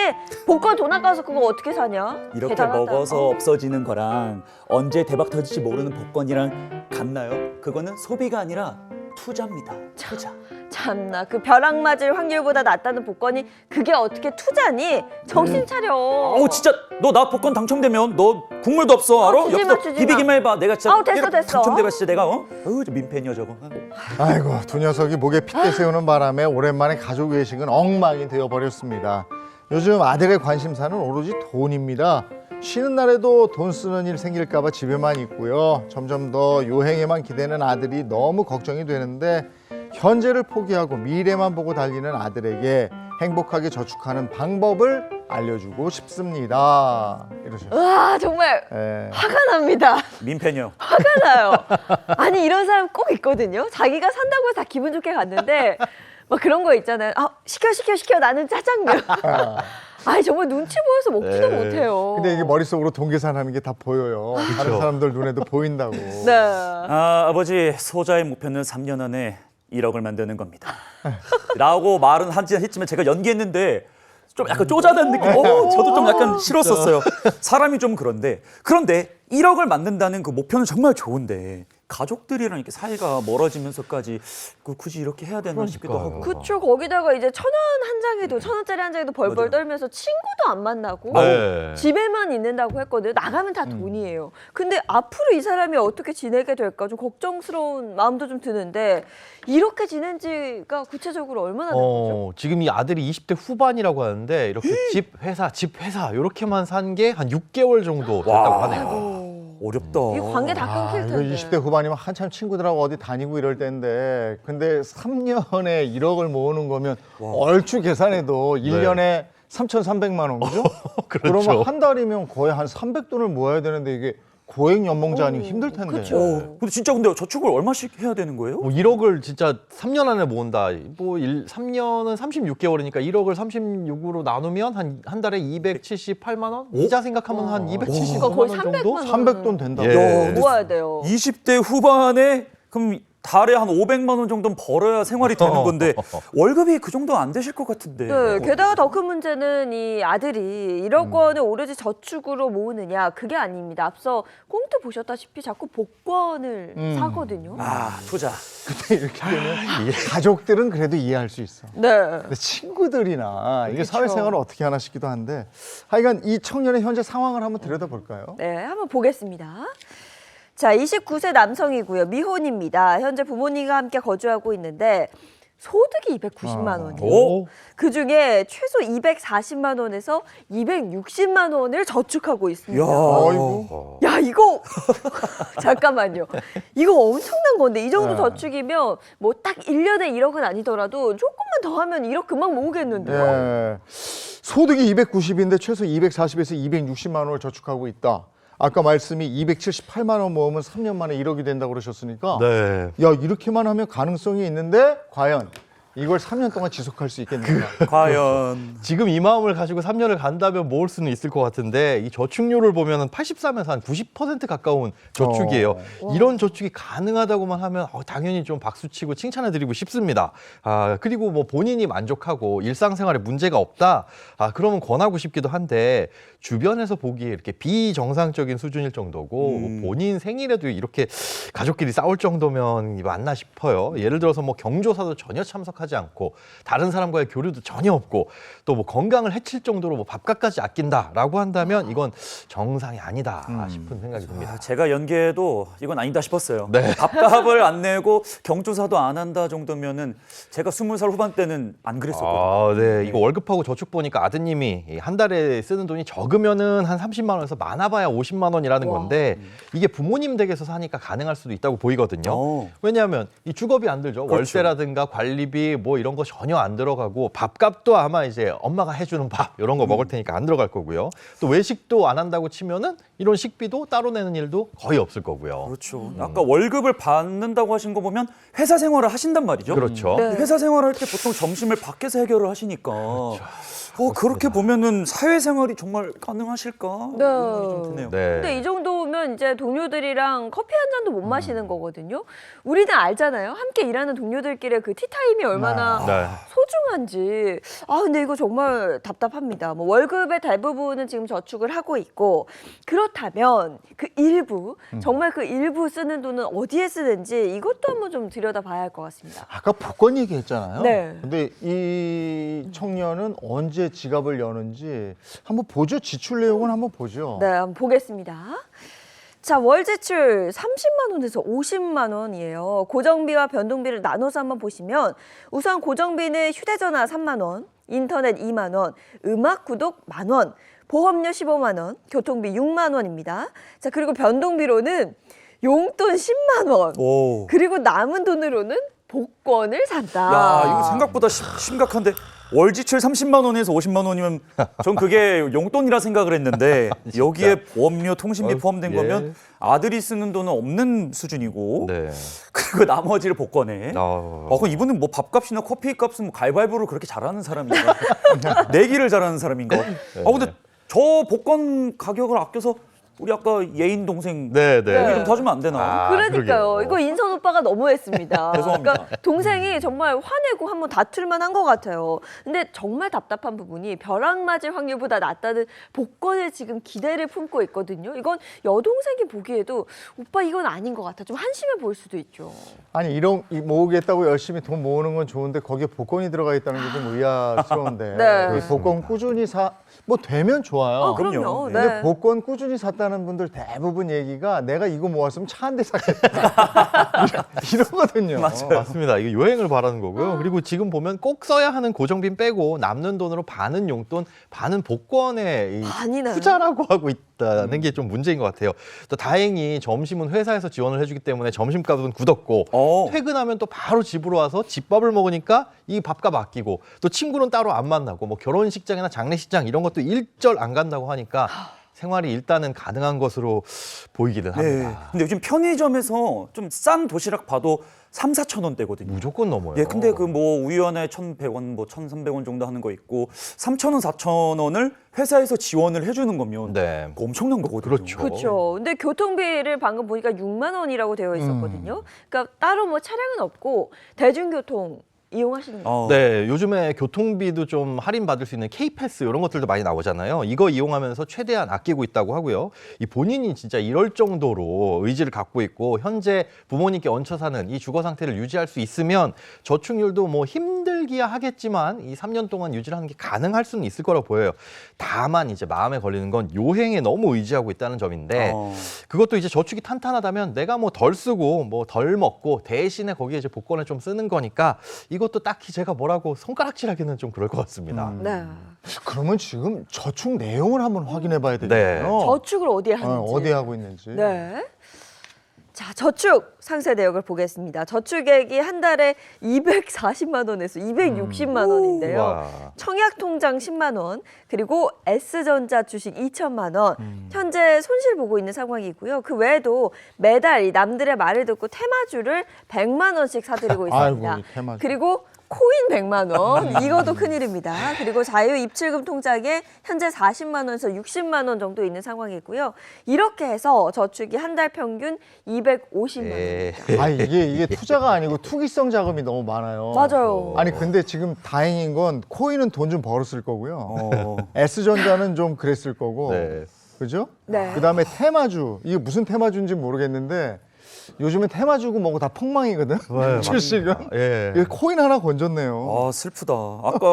복권 돈 아까워서 그거 어떻게 사냐? 이렇게 대단하다. 먹어서 없어지는 거랑 언제 대박 터질지 모르는 복권이랑 같나요? 그거는 소비가 아니라 투자입니다. 투자. 참나 그 벼락 맞을 확률보다 낫다는 복권이 그게 어떻게 투자니? 정신 차려. 진짜 너 나 복권 당첨되면 너 국물도 없어 알아? 주지 마, 주지 마. 비비기만 해봐. 내가 진짜 됐어. 당첨돼가 진짜 내가 저 민폐녀 저거. 아이고 두 녀석이 목에 핏대 세우는 바람에 오랜만에 가족 외식은 엉망이 되어버렸습니다. 요즘 아들의 관심사는 오로지 돈입니다. 쉬는 날에도 돈 쓰는 일 생길까 봐 집에만 있고요. 점점 더 요행에만 기대는 아들이 너무 걱정이 되는데 현재를 포기하고 미래만 보고 달리는 아들에게 행복하게 저축하는 방법을 알려주고 싶습니다. 이러셨어요. 와 정말 예. 화가 납니다. 민폐녀. 화가 나요. 아니 이런 사람 꼭 있거든요. 자기가 산다고 해서 다 기분 좋게 갔는데 막 그런 거 있잖아요. 시켜 나는 짜장면. 아니 정말 눈치 보여서 먹지도 못해요. 근데 이게 머릿속으로 돈 계산하는 게 다 보여요. 다른 사람들 눈에도 보인다고. 네. 아버지 소자의 목표는 3년 안에 1억을 만드는 겁니다. 라고 말은 했지만 제가 연기했는데 좀 약간 쪼잔한 느낌. 저도 좀 약간 싫었었어요. 사람이 좀 그런데 1억을 만든다는 그 목표는 정말 좋은데 가족들이랑 이렇게 사이가 멀어지면서까지 굳이 이렇게 해야 되나 싶기도 하고. 그쵸. 거기다가 이제 1,000원 한 장에도 1,000원짜리 한 장에도 벌벌 떨면서 친구도 안 만나고 네. 집에만 있는다고 했거든요. 나가면 다 돈이에요. 근데 앞으로 이 사람이 어떻게 지내게 될까 좀 걱정스러운 마음도 좀 드는데 이렇게 지낸 지가 구체적으로 얼마나 된 거죠? 지금 이 아들이 20대 후반이라고 하는데 이렇게 집 회사 이렇게만 산 게 한 6개월 정도 됐다고 하네요. 어렵다. 이 관계 다 끊길 이거 텐데. 20대 후반이면 한참 친구들하고 어디 다니고 이럴 때인데 근데 3년에 1억을 모으는 거면 얼추 계산해도 1년에 3,300만 원, 그죠? 그렇죠. 그러면 한 달이면 거의 한 300돈을 모아야 되는데 이게 고액 연봉자 아니면 힘들 텐데. 근데 저축을 얼마씩 해야 되는 거예요? 1억을 진짜 3년 안에 모은다. 3년은 36개월이니까 1억을 36으로 나누면 한 달에 278만 원? 이자 생각하면 한 275만 거의 원 정도? 300돈 된다고. 예. 모아야 돼요. 20대 후반에 그럼 달에 한 500만 원 정도는 벌어야 생활이 되는 건데 월급이 그 정도 안 되실 것 같은데. 네, 게다가 더 큰 문제는 이 아들이 1억 원을 오로지 저축으로 모으느냐 그게 아닙니다. 앞서 꽁트 보셨다시피 자꾸 복권을 사거든요. 투자. 근데 이렇게 되면 가족들은 그래도 이해할 수 있어. 네. 근데 친구들이나 이게 사회생활을 어떻게 하나 싶기도 한데 하여간 이 청년의 현재 상황을 한번 들여다볼까요? 네, 한번 보겠습니다. 자, 29세 남성이고요. 미혼입니다. 현재 부모님과 함께 거주하고 있는데 소득이 290만 원이에요. 그중에 최소 240만 원에서 260만 원을 저축하고 있습니다. 야, 이거 잠깐만요. 이거 엄청난 건데 이 정도 저축이면 뭐 딱 1년에 1억은 아니더라도 조금만 더 하면 1억 금방 모으겠는데요. 네. 소득이 290인데 최소 240에서 260만 원을 저축하고 있다. 아까 말씀이 278만 원 모으면 3년 만에 1억이 된다고 그러셨으니까 네. 야 이렇게만 하면 가능성이 있는데 과연 이걸 3년 동안 지속할 수 있겠는가? 과연 지금 이 마음을 가지고 3년을 간다면 모을 수는 있을 것 같은데 이 저축률을 보면은 83에서 한 90% 가까운 저축이에요. 이런 저축이 가능하다고만 하면 당연히 좀 박수치고 칭찬해드리고 싶습니다. 그리고 뭐 본인이 만족하고 일상생활에 문제가 없다. 그러면 권하고 싶기도 한데 주변에서 보기에 이렇게 비정상적인 수준일 정도고 본인 생일에도 이렇게 가족끼리 싸울 정도면 맞나 싶어요. 예를 들어서 뭐 경조사도 전혀 참석하지 풍족하지 않고 다른 사람과의 교류도 전혀 없고 또 뭐 건강을 해칠 정도로 뭐 밥값까지 아낀다라고 한다면 이건 정상이 아니다 싶은 생각이 듭니다. 제가 연기해도 이건 아니다 싶었어요. 네. 밥값을 안 내고 경조사도 안 한다 정도면은 제가 20살 후반 때는 안 그랬었거든요. 네. 이거 월급하고 저축 보니까 아드님이 한 달에 쓰는 돈이 적으면은 한 30만 원에서 많아봐야 50만 원이라는 건데 이게 부모님 댁에서 사니까 가능할 수도 있다고 보이거든요. 왜냐하면 이 주거비 안 들죠. 그렇죠. 월세라든가 관리비 뭐 이런 거 전혀 안 들어가고 밥값도 아마 이제 엄마가 해주는 밥 이런 거 먹을 테니까 안 들어갈 거고요. 또 외식도 안 한다고 치면은 이런 식비도 따로 내는 일도 거의 없을 거고요. 그렇죠. 아까 월급을 받는다고 하신 거 보면 회사 생활을 하신단 말이죠. 그렇죠. 네. 회사 생활할 때 보통 점심을 밖에서 해결을 하시니까 그렇게 보면은 사회생활이 정말 가능하실까? 네. 이런 생각이 좀 드네요. 근데 이 정도면 이제 동료들이랑 커피 한 잔도 못 마시는 거거든요. 우리는 알잖아요. 함께 일하는 동료들끼리 그 티타임이 얼마나 네. 소중한지. 근데 이거 정말 답답합니다. 뭐 월급의 대부분은 지금 저축을 하고 있고 그렇다면 그 일부 정말 그 일부 쓰는 돈은 어디에 쓰는지 이것도 한번 좀 들여다봐야 할 것 같습니다. 아까 복권 얘기했잖아요. 네. 근데 이 청년은 언제 지갑을 여는지 한번 보죠. 지출 내용은 한번 보죠. 네, 한번 보겠습니다. 자, 월 지출 30만 원에서 50만 원이에요. 고정비와 변동비를 나눠서 한번 보시면 우선 고정비는 휴대전화 3만 원, 인터넷 2만 원, 음악 구독 1만 원, 보험료 15만 원, 교통비 6만 원입니다. 자, 그리고 변동비로는 용돈 10만 원, 오. 그리고 남은 돈으로는 복권을 산다. 야, 이거 생각보다 심각한데 월 지출 30만 원에서 50만 원이면 전 그게 용돈이라 생각을 했는데 여기에 보험료, 통신비 포함된 거면 아들이 쓰는 돈은 없는 수준이고 그리고 나머지를 복권에. 그럼 이분은 뭐 밥값이나 커피값은 뭐 가위바위보를 그렇게 잘하는 사람인가? 내기를 잘하는 사람인가? 근데 저 복권 가격을 아껴서 우리 아까 예인 동생 여기 좀 더 주면 안 되나? 그러니까요. 이거 인선 오빠가 너무했습니다. 죄송합니다. 그러니까 동생이 정말 화내고 한번 다툴만 한 것 같아요. 근데 정말 답답한 부분이 벼락 맞을 확률보다 낮다는 복권에 지금 기대를 품고 있거든요. 이건 여동생이 보기에도 오빠 이건 아닌 것 같아. 좀 한심해 보일 수도 있죠. 아니 모으겠다고 열심히 돈 모으는 건 좋은데 거기에 복권이 들어가 있다는 게 좀 의아스러운데 네. 이 복권 꾸준히 뭐 되면 좋아요. 그럼요. 근데 네. 복권 꾸준히 샀다는 분들 대부분 얘기가 내가 이거 모았으면 차 한 대 사겠다 이러거든요. 맞습니다. 이거 요행을 바라는 거고요. 그리고 지금 보면 꼭 써야 하는 고정비 빼고 남는 돈으로 반은 용돈, 반은 복권에 투자라고 하고 있다는 게 좀 문제인 것 같아요. 또 다행히 점심은 회사에서 지원을 해주기 때문에 점심값은 굳었고 퇴근하면 또 바로 집으로 와서 집밥을 먹으니까 이 밥값 아끼고 또 친구는 따로 안 만나고 뭐 결혼식장이나 장례식장 이런 것도 일절 안 간다고 하니까 생활이 일단은 가능한 것으로 보이기는 합니다. 근데 요즘 편의점에서 좀 싼 도시락 봐도 3, 4천 원대거든요. 무조건 넘어요. 예, 근데 그 뭐 우유 하나에 1,100원, 뭐 1,300원 정도 하는 거 있고 3,000원, 4,000원을 회사에서 지원을 해주는 거면 그거 엄청난 거거든요. 그렇죠. 근데 교통비를 방금 보니까 6만 원이라고 되어 있었거든요. 그러니까 따로 뭐 차량은 없고 대중교통 이용하시는 거예요? 네, 요즘에 교통비도 좀 할인받을 수 있는 K패스 이런 것들도 많이 나오잖아요. 이거 이용하면서 최대한 아끼고 있다고 하고요. 이 본인이 진짜 이럴 정도로 의지를 갖고 있고 현재 부모님께 얹혀 사는 이 주거 상태를 유지할 수 있으면 저축률도 뭐 힘들기야 하겠지만 이 3년 동안 유지를 하는 게 가능할 수는 있을 거라고 보여요. 다만 이제 마음에 걸리는 건 요행에 너무 의지하고 있다는 점인데 그것도 이제 저축이 탄탄하다면 내가 뭐 덜 쓰고 뭐 덜 먹고 대신에 거기에 이제 복권을 좀 쓰는 거니까 이것도 딱히 제가 뭐라고 손가락질하기는 좀 그럴 것 같습니다. 네. 그러면 지금 저축 내용을 한번 확인해 봐야 되겠네요. 저축을 어디에 하는지. 어디에 하고 있는지. 네. 자, 저축 상세 내역을 보겠습니다. 저축액이 한 달에 240만 원에서 260만 원인데요. 와. 청약 통장 10만 원, 그리고 S전자 주식 2천만 원. 현재 손실 보고 있는 상황이고요. 그 외에도 매달 이 남들의 말을 듣고 테마주를 100만 원씩 사들이고 있습니다. 아이고, 테마주. 그리고 코인 100만 원, 이것도 큰일입니다. 그리고 자유 입출금 통장에 현재 40만 원에서 60만 원 정도 있는 상황이고요. 이렇게 해서 저축이 한 달 평균 250만 원입니다. 이게 투자가 아니고 투기성 자금이 너무 많아요. 맞아요. 아니 근데 지금 다행인 건 코인은 돈 좀 벌었을 거고요. S전자는 좀 그랬을 거고. 그죠? 네. 그다음에 테마주. 이게 무슨 테마주인지 모르겠는데 요즘에 테마주고 뭐고 다 폭망이거든. 네, 주식은. 맞습니다. 예. 이거 코인 하나 건졌네요. 아, 슬프다. 아까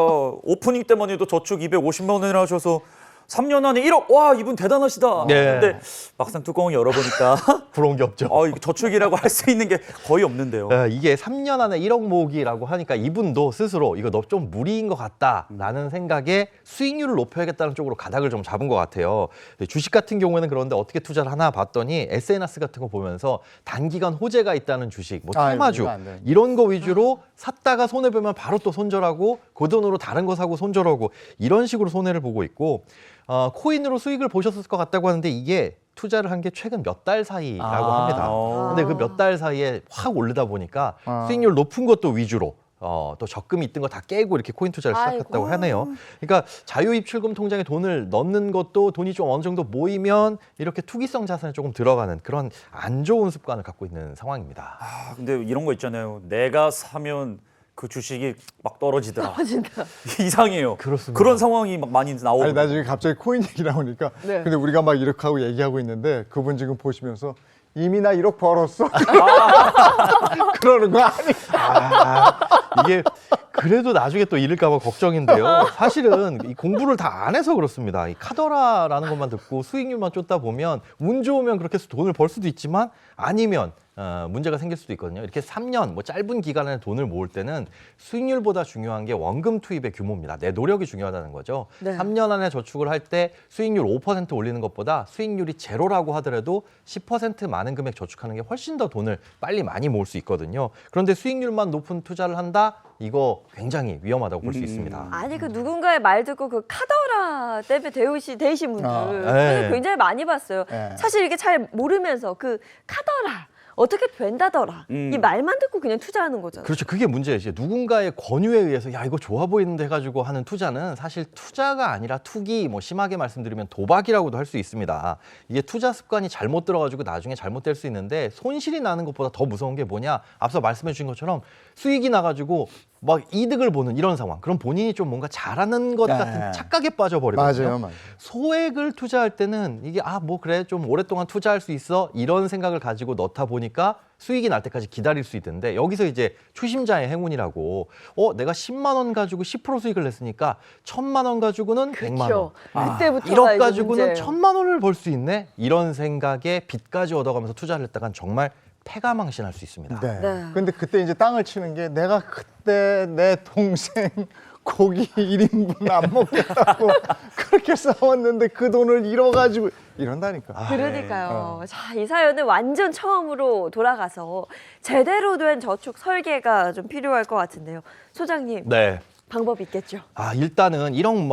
오프닝 때만 해도 저축 250만 원이라 하셔서 3년 안에 1억. 와, 이분 대단하시다. 네. 근데 막상 뚜껑을 열어보니까 부러운 게 없죠. 이거 저축이라고 할 수 있는 게 거의 없는데요. 이게 3년 안에 1억 모으기라고 하니까 이분도 스스로 이거 너 좀 무리인 것 같다라는 생각에 수익률을 높여야겠다는 쪽으로 가닥을 좀 잡은 것 같아요. 주식 같은 경우에는 그런데 어떻게 투자를 하나 봤더니 SNS 같은 거 보면서 단기간 호재가 있다는 주식, 뭐 테마주 이거 안 돼. 이런 거 위주로 샀다가 손해보면 바로 또 손절하고 그 돈으로 다른 거 사고 손절하고 이런 식으로 손해를 보고 있고 코인으로 수익을 보셨을 것 같다고 하는데 이게 투자를 한 게 최근 몇 달 사이라고 합니다. 근데 그 몇 달 사이에 확 오르다 보니까 수익률 높은 것도 위주로 또 적금이 있던 거 다 깨고 이렇게 코인 투자를 시작했다고 아이고. 하네요. 그러니까 자유입출금 통장에 돈을 넣는 것도 돈이 좀 어느 정도 모이면 이렇게 투기성 자산에 조금 들어가는 그런 안 좋은 습관을 갖고 있는 상황입니다. 근데 이런 거 있잖아요. 내가 사면 그 주식이 막 떨어지더라. 이상해요. 그렇습니다. 그런 상황이 막 많이 나오고. 아니 나중에 갑자기 코인 얘기 나오니까 네. 근데 우리가 막 이렇게 하고 얘기하고 있는데 그분 지금 보시면서 이미 나 1억 벌었어. 그러는 거 아니야? 이게 그래도 나중에 또 잃을까 봐 걱정인데요. 사실은 이 공부를 다 안 해서 그렇습니다. 이 카더라라는 것만 듣고 수익률만 쫓다 보면 운 좋으면 그렇게 해서 돈을 벌 수도 있지만 아니면 문제가 생길 수도 있거든요. 이렇게 3년 뭐 짧은 기간에 돈을 모을 때는 수익률보다 중요한 게 원금 투입의 규모입니다. 내 노력이 중요하다는 거죠. 네. 3년 안에 저축을 할 때 수익률 5% 올리는 것보다 수익률이 제로라고 하더라도 10% 많은 금액 저축하는 게 훨씬 더 돈을 빨리 많이 모을 수 있거든요. 그런데 수익률만 높은 투자를 한다? 이거 굉장히 위험하다고 볼 수 있습니다. 아니 그 누군가의 말 듣고 그 카더라 때문에 되신 분들 네. 저는 굉장히 많이 봤어요. 네. 사실 이게 잘 모르면서 그 카더라 어떻게 된다더라 이 말만 듣고 그냥 투자하는 거잖아요. 그렇죠. 그게 문제예요. 이제 누군가의 권유에 의해서 야 이거 좋아 보이는데 해가지고 하는 투자는 사실 투자가 아니라 투기, 뭐 심하게 말씀드리면 도박이라고도 할 수 있습니다. 이게 투자 습관이 잘못 들어가지고 나중에 잘못될 수 있는데 손실이 나는 것보다 더 무서운 게 뭐냐? 앞서 말씀해 주신 것처럼 수익이 나가지고 막 이득을 보는 이런 상황. 그럼 본인이 좀 뭔가 잘하는 것 같은 착각에 빠져버리거든요. 맞아요. 소액을 투자할 때는 이게 뭐 그래 좀 오랫동안 투자할 수 있어 이런 생각을 가지고 넣다 보니까 수익이 날 때까지 기다릴 수 있는데 여기서 이제 초심자의 행운이라고 내가 10만 원 가지고 10% 수익을 냈으니까 1,000만 원 가지고는 100만 원. 그때부터가 1억 이제 가지고는 문제예요. 1,000만 원을 벌 수 있네. 이런 생각에 빚까지 얻어가면서 투자를 했다간 정말 패가망신할 수 있습니다. 네. 네. 근데 그때 이제 땅을 치는 게 내가 그때 내 동생 고기 1인분 안 먹겠다고 그렇게 싸웠는데 그 돈을 잃어가지고 이런다니까. 그러니까요. 자, 이 사연은 완전 처음으로 돌아가서 제대로 된 저축 설계가 좀 필요할 것 같은데요. 소장님, 네. 방법이 있겠죠? 일단은 1억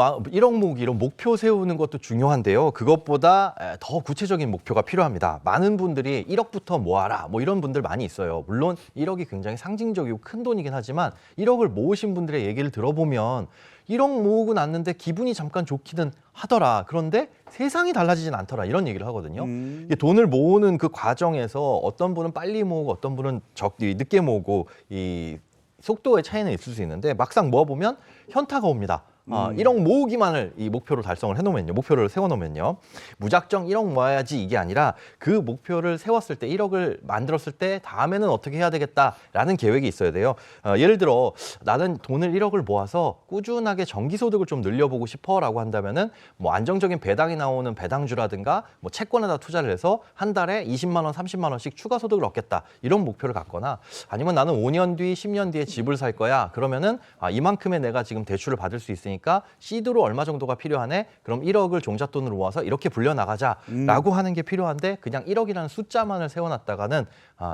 모으기 이런 목표 세우는 것도 중요한데요. 그것보다 더 구체적인 목표가 필요합니다. 많은 분들이 1억부터 모아라 뭐 이런 분들 많이 있어요. 물론 1억이 굉장히 상징적이고 큰 돈이긴 하지만 1억을 모으신 분들의 얘기를 들어보면 1억 모으고 났는데 기분이 잠깐 좋기는 하더라. 그런데 세상이 달라지진 않더라. 이런 얘기를 하거든요. 이게 돈을 모으는 그 과정에서 어떤 분은 빨리 모으고 어떤 분은 늦게 모으고 이 속도의 차이는 있을 수 있는데 막상 모아보면 현타가 옵니다. 1억 모으기만을 이 목표로 달성을 해놓으면요. 목표를 세워놓으면요. 무작정 1억 모아야지 이게 아니라 그 목표를 세웠을 때 1억을 만들었을 때 다음에는 어떻게 해야 되겠다라는 계획이 있어야 돼요. 예를 들어 나는 돈을 1억을 모아서 꾸준하게 정기소득을 좀 늘려보고 싶어라고 한다면은 뭐 안정적인 배당이 나오는 배당주라든가 뭐 채권에다 투자를 해서 한 달에 20만 원, 30만 원씩 추가 소득을 얻겠다 이런 목표를 갖거나 아니면 나는 5년 뒤, 10년 뒤에 집을 살 거야. 그러면은 이만큼의 내가 지금 대출을 받을 수 있으니까 시드로 얼마 정도가 필요하네? 그럼 1억을 종잣돈으로 모아서 이렇게 불려나가자라고 하는 게 필요한데 그냥 1억이라는 숫자만을 세워놨다가는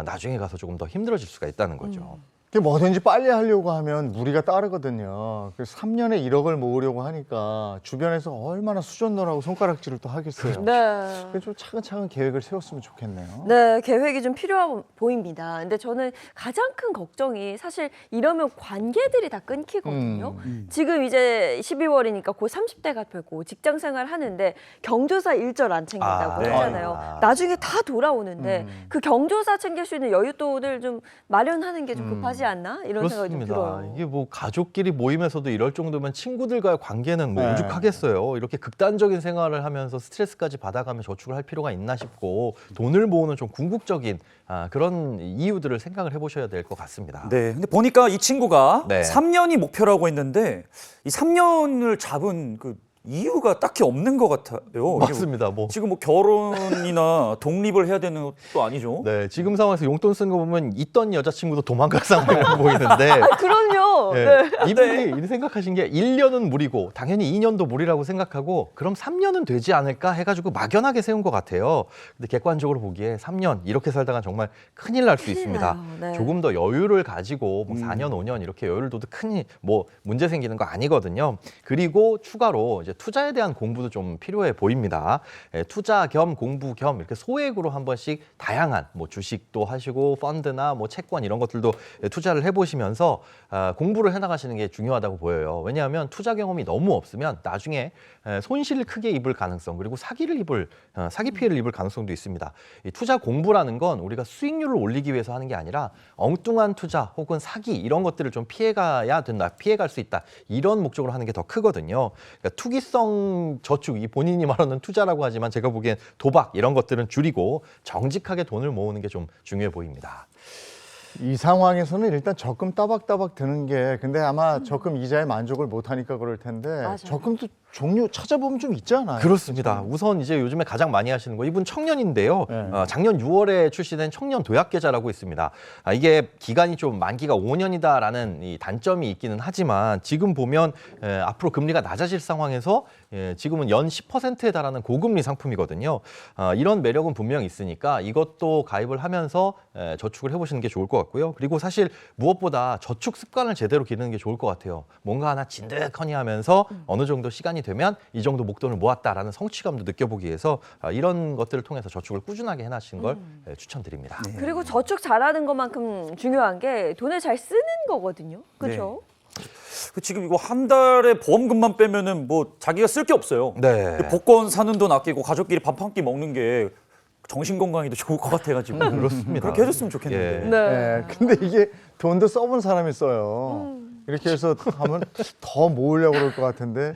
나중에 가서 조금 더 힘들어질 수가 있다는 거죠. 뭐든지 빨리 하려고 하면 무리가 따르거든요. 그래서 3년에 1억을 모으려고 하니까 주변에서 얼마나 수전너라고 손가락질을 또 하겠어요. 네. 그래서 좀 차근차근 계획을 세웠으면 좋겠네요. 네, 계획이 좀 필요해 보입니다. 근데 저는 가장 큰 걱정이 사실 이러면 관계들이 다 끊기거든요. 지금 이제 12월이니까 곧 30대가 되고 직장 생활 하는데 경조사 일절 안 챙긴다고 네. 하잖아요. 나중에 다 돌아오는데 그 경조사 챙길 수 있는 여윳돈을 좀 마련하는 게 좀 급하지 하지 않나 이런 생각이 좀 들어요. 이게 뭐 가족끼리 모임에서도 이럴 정도면 친구들과의 관계는 뭐 네. 오죽하겠어요. 이렇게 극단적인 생활을 하면서 스트레스까지 받아가며 저축을 할 필요가 있나 싶고 돈을 모으는 좀 궁극적인 그런 이유들을 생각을 해보셔야 될 것 같습니다. 네, 근데 보니까 이 친구가 네. 3년이 목표라고 했는데 이 3년을 잡은 그 이유가 딱히 없는 것 같아요. 맞습니다. 뭐 지금 뭐 결혼이나 독립을 해야 되는 것도 아니죠. 네, 지금 상황에서 용돈 쓴 거 보면 있던 여자친구도 도망갈 상황이 보이는데. 그럼요. 네. 네. 이분이 이렇게 생각하신 게 1년은 무리고 당연히 2년도 무리라고 생각하고 그럼 3년은 되지 않을까 해가지고 막연하게 세운 것 같아요. 근데 객관적으로 보기에 3년 이렇게 살다가 정말 큰일 날 수 있습니다. 나요. 네. 조금 더 여유를 가지고 뭐 4년, 5년 이렇게 여유를 둬도 큰 뭐 문제 생기는 거 아니거든요. 그리고 추가로 이제 투자에 대한 공부도 좀 필요해 보입니다. 투자 겸 공부 겸 이렇게 소액으로 한 번씩 다양한 뭐 주식도 하시고 펀드나 뭐 채권 이런 것들도 투자를 해보시면서 공부를 해나가시는 게 중요하다고 보여요. 왜냐하면 투자 경험이 너무 없으면 나중에 손실을 크게 입을 가능성 그리고 사기 피해를 입을 가능성도 있습니다. 이 투자 공부라는 건 우리가 수익률을 올리기 위해서 하는 게 아니라 엉뚱한 투자 혹은 사기 이런 것들을 좀 피해가야 된다, 피해갈 수 있다 이런 목적으로 하는 게 더 크거든요. 그러니까 투기성 저축, 이 본인이 말하는 투자라고 하지만 제가 보기엔 도박 이런 것들은 줄이고 정직하게 돈을 모으는 게 좀 중요해 보입니다. 이 상황에서는 일단 적금 따박따박 드는 게 근데 아마 적금 이자에 만족을 못하니까 그럴 텐데 맞아요. 적금도 종류 찾아보면 좀 있지 않아요? 그렇습니다. 우선 이제 요즘에 가장 많이 하시는 거 이분 청년인데요. 네. 작년 6월에 출시된 청년 도약 계좌라고 있습니다. 이게 기간이 좀 만기가 5년이다라는 이 단점이 있기는 하지만 지금 보면 앞으로 금리가 낮아질 상황에서 지금은 연 10%에 달하는 고금리 상품이거든요. 이런 매력은 분명히 있으니까 이것도 가입을 하면서 저축을 해보시는 게 좋을 것 같고요. 그리고 사실 무엇보다 저축 습관을 제대로 기르는 게 좋을 것 같아요. 뭔가 하나 진득하니 하면서 어느 정도 시간이 되면 이 정도 목돈을 모았다라는 성취감도 느껴보기 위해서 이런 것들을 통해서 저축을 꾸준하게 해나가시는 걸 추천드립니다. 그리고 저축 잘하는 것만큼 중요한 게 돈을 잘 쓰는 거거든요. 그렇죠? 지금 이거 한 달에 보험금만 빼면은 뭐 자기가 쓸 게 없어요. 네. 복권 사는 돈 아끼고 가족끼리 밥 한 끼 먹는 게 정신 건강에도 좋을 것 같아가지고 그렇습니다. 그렇게 해줬으면 좋겠는데. 네. 근데 이게 돈도 써본 사람이 써요. 이렇게 해서 하면 더 모으려고 그럴 것 같은데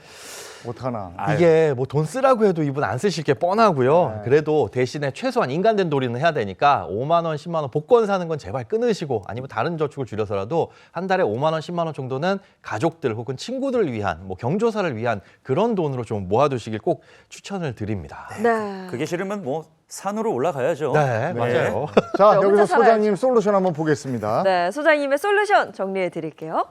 어떡하나. 이게 뭐 돈 쓰라고 해도 이분 안 쓰실 게 뻔하고요. 그래도 대신에 최소한 인간된 도리는 해야 되니까 5만 원, 10만 원 복권 사는 건 제발 끊으시고 아니면 다른 저축을 줄여서라도 한 달에 5만 원, 10만 원 정도는 가족들 혹은 친구들을 위한 뭐 경조사를 위한 그런 돈으로 좀 모아두시길 꼭 추천을 드립니다. 네. 그게 싫으면 뭐 산으로 올라가야죠. 네, 맞아요. 자, 혼자 여기서 살아야죠. 소장님 솔루션 한번 보겠습니다. 네, 소장님의 솔루션 정리해 드릴게요.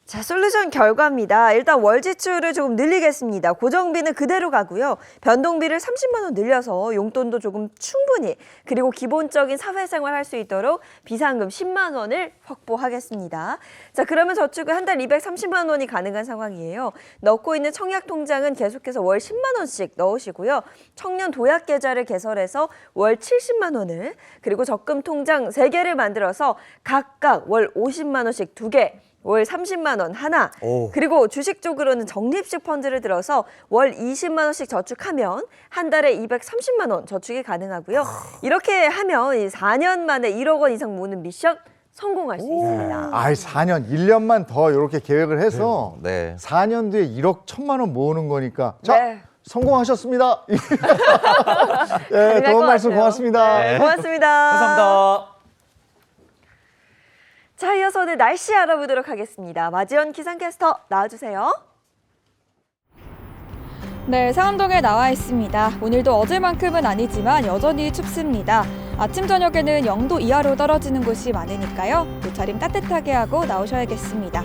자, 솔루션 결과입니다. 일단 월 지출을 조금 늘리겠습니다. 고정비는 그대로 가고요. 변동비를 30만 원 늘려서 용돈도 조금 충분히 그리고 기본적인 사회생활 할 수 있도록 비상금 10만 원을 확보하겠습니다. 자, 그러면 저축을 한 달 230만 원이 가능한 상황이에요. 넣고 있는 청약 통장은 계속해서 월 10만 원씩 넣으시고요. 청년 도약 계좌를 개설해서 월 70만 원을 그리고 적금 통장 3개를 만들어서 각각 월 50만 원씩 2개 월 30만 원 하나, 그리고 주식 쪽으로는 적립식 펀드를 들어서 월 20만 원씩 저축하면 한 달에 230만 원 저축이 가능하고요. 이렇게 하면 이 4년 만에 1억 원 이상 모으는 미션 성공할 수 있습니다. 4년, 1년만 더 이렇게 계획을 해서 네. 4년 뒤에 1억 1천만 원 모으는 거니까 자, 네. 성공하셨습니다. 네, 가능할 도움 것 말씀 같아요. 고맙습니다. 네, 고맙습니다. 감사합니다. 자, 이어서 오늘 날씨 알아보도록 하겠습니다. 마지연 기상캐스터 나와주세요. 네, 상암동에 나와 있습니다. 오늘도 어제만큼은 아니지만 여전히 춥습니다. 아침 저녁에는 0도 이하로 떨어지는 곳이 많으니까요. 옷차림 따뜻하게 하고 나오셔야겠습니다.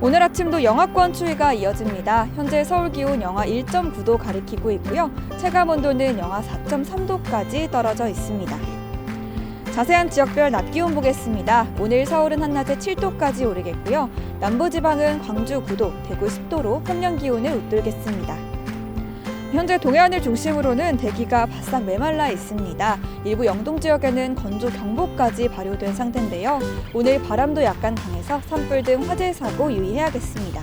오늘 아침도 영하권 추위가 이어집니다. 현재 서울 기온 영하 1.9도 가리키고 있고요. 체감 온도는 영하 4.3도까지 떨어져 있습니다. 자세한 지역별 낮 기온 보겠습니다. 오늘 서울은 한낮에 7도까지 오르겠고요. 남부지방은 광주 9도, 대구 10도로 평년 기온을 웃돌겠습니다. 현재 동해안을 중심으로는 대기가 바싹 메말라 있습니다. 일부 영동 지역에는 건조 경보까지 발효된 상태인데요. 오늘 바람도 약간 강해서 산불 등 화재 사고 유의해야겠습니다.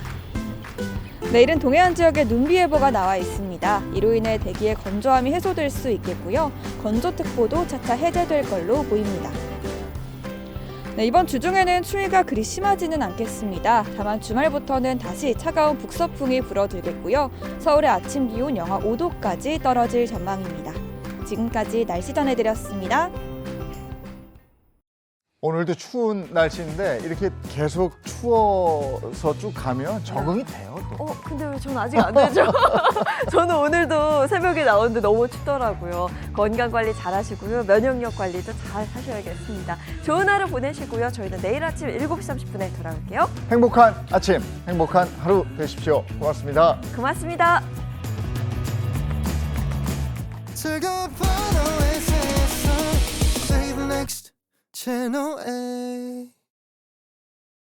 내일은 동해안 지역에 눈비 예보가 나와 있습니다. 이로 인해 대기의 건조함이 해소될 수 있겠고요. 건조특보도 차차 해제될 걸로 보입니다. 네, 이번 주 중에는 추위가 그리 심하지는 않겠습니다. 다만 주말부터는 다시 차가운 북서풍이 불어들겠고요. 서울의 아침 기온 영하 5도까지 떨어질 전망입니다. 지금까지 날씨 전해드렸습니다. 오늘도 추운 날씨인데 이렇게 계속 추워서 쭉 가면 적응이 돼요. 또. 근데 왜 저는 아직 안 되죠? 저는 오늘도 새벽에 나오는데 너무 춥더라고요. 건강 관리 잘 하시고요. 면역력 관리도 잘 하셔야겠습니다. 좋은 하루 보내시고요. 저희는 내일 아침 7시 30분에 돌아올게요. 행복한 아침, 행복한 하루 되십시오. 고맙습니다. 고맙습니다. Channel A.